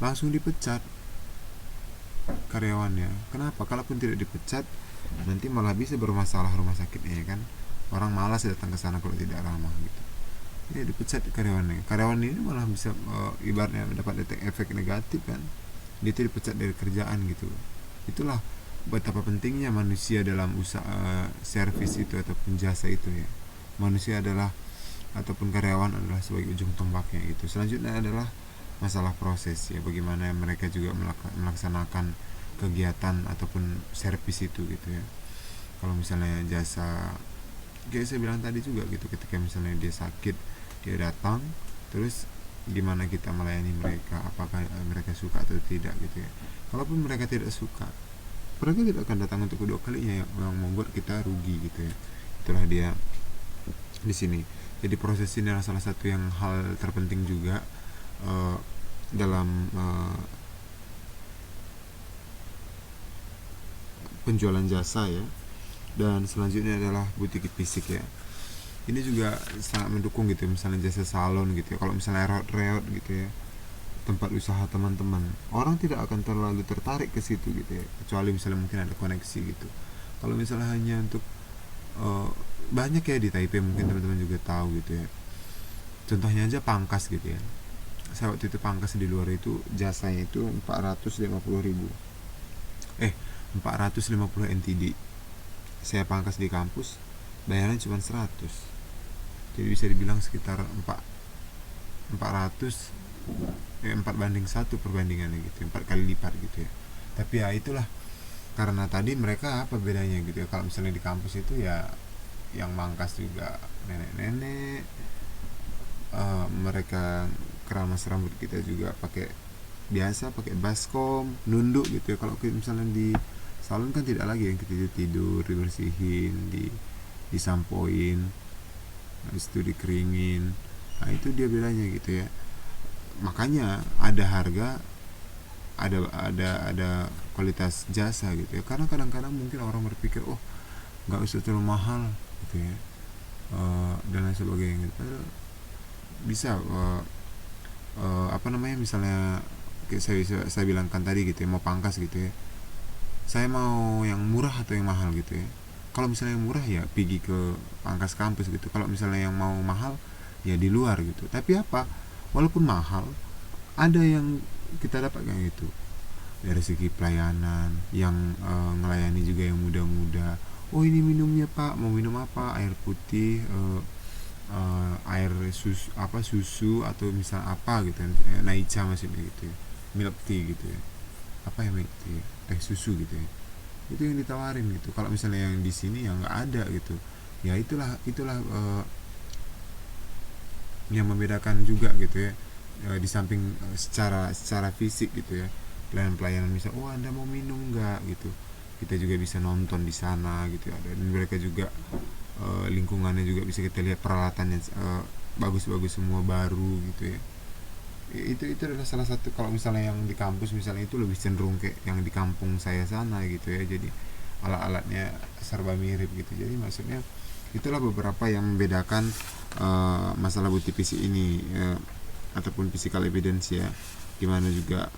langsung dipecat karyawannya. Kenapa? Kalaupun tidak dipecat nanti malah bisa bermasalah rumah sakitnya ya kan, orang malas datang ke sana kalau tidak ramah gitu. Ini dipecat karyawannya, karyawan ini malah bisa ibaratnya mendapat efek negatif kan, dia itu dipecat dari kerjaan gitu. Itulah betapa pentingnya manusia dalam usaha servis itu ataupun jasa itu ya. Manusia adalah ataupun karyawan adalah sebagai ujung tombaknya gitu. Selanjutnya adalah masalah proses ya, bagaimana mereka juga melaksanakan kegiatan ataupun servis itu gitu ya. Kalau misalnya jasa, kayak saya bilang tadi juga gitu, ketika misalnya dia sakit, dia datang, terus gimana kita melayani mereka, apakah mereka suka atau tidak gitu ya. Kalaupun mereka tidak suka, mereka tidak akan datang untuk kedua kalinya, yang membuat kita rugi gitu ya. Itulah dia di sini. Jadi proses ini adalah salah satu yang hal terpenting juga dalam penjualan jasa ya. Dan selanjutnya adalah butik fisik ya. Ini juga sangat mendukung gitu, misalnya jasa salon gitu ya. Kalau misalnya reot-reot gitu ya, tempat usaha teman-teman, orang tidak akan terlalu tertarik ke situ gitu ya, kecuali misalnya mungkin ada koneksi gitu. Kalau misalnya hanya untuk banyak ya di Taipei, mungkin teman-teman juga tahu gitu ya, contohnya aja pangkas gitu ya. Saya waktu itu pangkas di luar itu jasanya itu 450.000 450 NTD. Saya pangkas di kampus bayarannya cuma 100, jadi bisa dibilang sekitar 400 4:1 perbandingannya gitu, 4 kali lipat gitu ya. Tapi ya itulah, karena tadi mereka apa bedanya gitu ya. Kalau misalnya di kampus itu ya yang mangkas juga nenek-nenek, mereka keramas rambut kita juga pakai biasa, pakai baskom, nunduk gitu ya. Kalau misalnya di salon kan tidak lagi yang kita tidur, dibersihin, disampoin, habis itu dikeringin. Nah itu dia bedanya gitu ya. Makanya ada harga, ada kualitas jasa gitu ya. Karena kadang-kadang mungkin orang berpikir nggak usah terlalu mahal gitu ya, dan lain sebagainya. Padahal bisa misalnya kayak saya bilangkan tadi gitu ya, mau pangkas gitu ya, saya mau yang murah atau yang mahal gitu ya. Kalau misalnya yang murah ya pergi ke pangkas kampus gitu. Kalau misalnya yang mau mahal ya di luar gitu. Tapi walaupun mahal, ada yang kita dapatkan gitu dari segi pelayanan, yang ngelayani juga yang muda-muda. Ini minumnya pak, mau minum apa, air putih, air susu atau misal apa gitu, naicha maksudnya gitu ya, milk tea gitu ya, apa ya, milk tea, teh susu gitu ya, itu yang ditawarin gitu. Kalau misalnya yang di sini yang nggak ada gitu ya, itulah yang membedakan juga gitu ya. Di samping secara fisik gitu ya, pelayanan misal anda mau minum nggak gitu, kita juga bisa nonton di sana gitu ya. Dan mereka juga lingkungannya juga bisa kita lihat, peralatannya bagus-bagus semua, baru gitu ya. Itu adalah salah satu. Kalau misalnya yang di kampus misalnya itu lebih cenderung kayak yang di kampung saya sana gitu ya, jadi alat-alatnya serba mirip gitu. Jadi maksudnya Itulah beberapa yang membedakan masalah bukti fisik ini, ataupun physical evidence ya. Gimana juga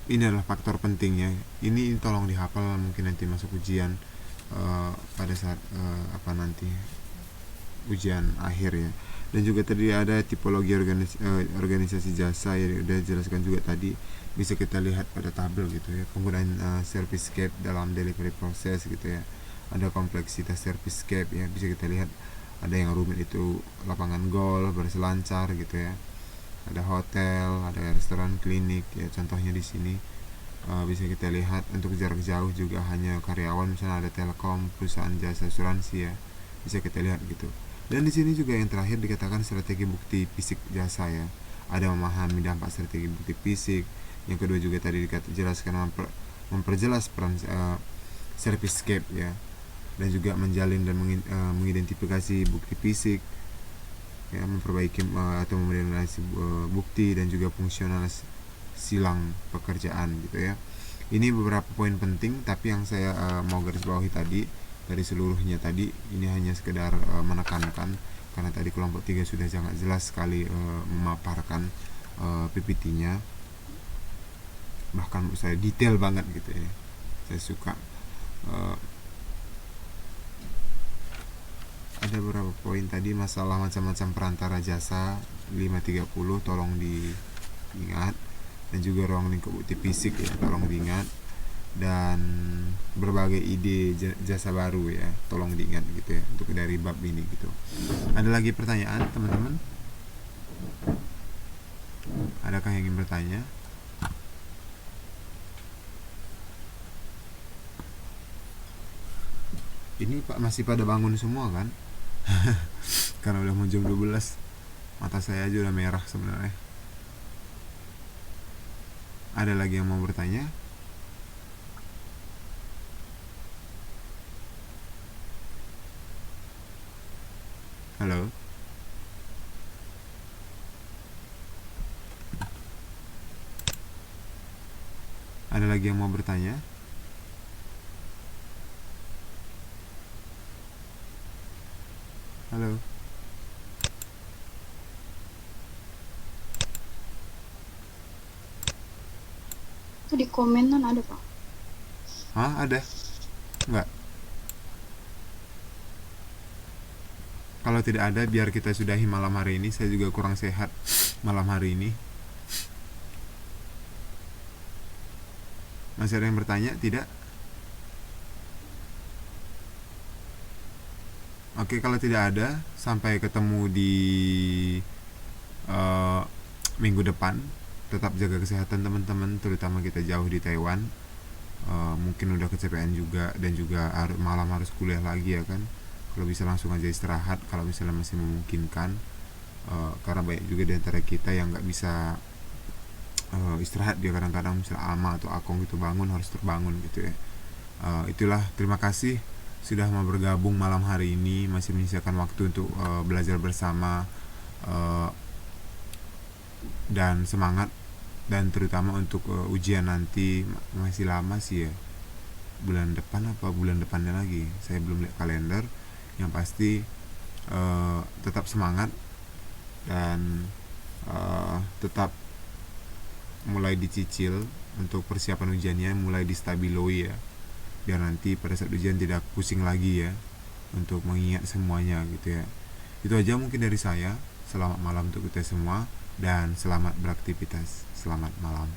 ini adalah faktor pentingnya. Ini tolong dihafal, mungkin nanti masuk ujian pada saat nanti ujian akhir ya. Dan juga tadi ada tipologi organisasi jasa ya, udah jelaskan juga tadi, bisa kita lihat pada tabel gitu ya, penggunaan service scape dalam delivery proses gitu ya. Ada kompleksitas service scape ya, bisa kita lihat ada yang rumit itu lapangan golf, berselancar gitu ya, ada hotel, ada restoran, klinik ya, contohnya di sini. Bisa kita lihat untuk jarak jauh juga hanya karyawan, misalnya ada Telkom, perusahaan jasa asuransi ya, bisa kita lihat gitu. Dan di sini juga yang terakhir dikatakan strategi bukti fisik jasa ya, ada memahami dampak strategi bukti fisik. Yang kedua juga tadi dijelaskan memperjelas peran service scape ya, dan juga menjalin dan mengidentifikasi bukti fisik ya, memperbaiki atau memodernisasi bukti, dan juga fungsional silang pekerjaan gitu ya. Ini beberapa poin penting, tapi yang saya mau garis bawahi tadi dari seluruhnya tadi, ini hanya sekedar menekankan, karena tadi kelompok 3 sudah sangat jelas sekali memaparkan PPT-nya, bahkan menurut saya detail banget gitu ya. Saya suka ada beberapa poin tadi, masalah macam-macam perantara jasa 530 tolong diingat, dan juga ruang lingkup bukti fisik ya, tolong diingat, dan berbagai ide jasa baru ya, tolong diingat gitu ya, untuk dari bab ini gitu. Ada lagi pertanyaan teman-teman? Adakah yang ingin bertanya? Ini Pak masih pada bangun semua kan? Karena udah mau jam 12, mata saya aja udah merah sebenarnya. Ada lagi yang mau bertanya? Halo? Ada lagi yang mau bertanya? Halo? Itu di komenan ada, Pak. Hah, ada? Enggak. Kalau tidak ada, biar kita sudahi malam hari ini. Saya juga kurang sehat malam hari ini. Masih ada yang bertanya? Tidak? Oke, kalau tidak ada, sampai ketemu di minggu depan. Tetap jaga kesehatan teman-teman, terutama kita jauh di Taiwan. Mungkin udah kecapean juga, dan juga malam harus kuliah lagi ya kan. Kalau bisa langsung aja istirahat kalau misalnya masih memungkinkan, karena banyak juga di antara kita yang nggak bisa istirahat. Dia kadang-kadang misalnya Alma atau Akong itu bangun harus terbangun gitu ya. Itulah, terima kasih sudah mau bergabung malam hari ini, masih menyisakan waktu untuk belajar bersama, dan semangat. Dan terutama untuk ujian nanti masih lama sih ya, bulan depan apa bulan depannya lagi, saya belum lihat kalender. Yang pasti tetap semangat, dan tetap mulai dicicil untuk persiapan ujiannya, mulai distabiloi ya, biar nanti pada saat ujian tidak pusing lagi ya, untuk mengingat semuanya gitu ya. Itu aja mungkin dari saya. Selamat malam untuk kita semua, dan selamat beraktivitas. Selamat malam.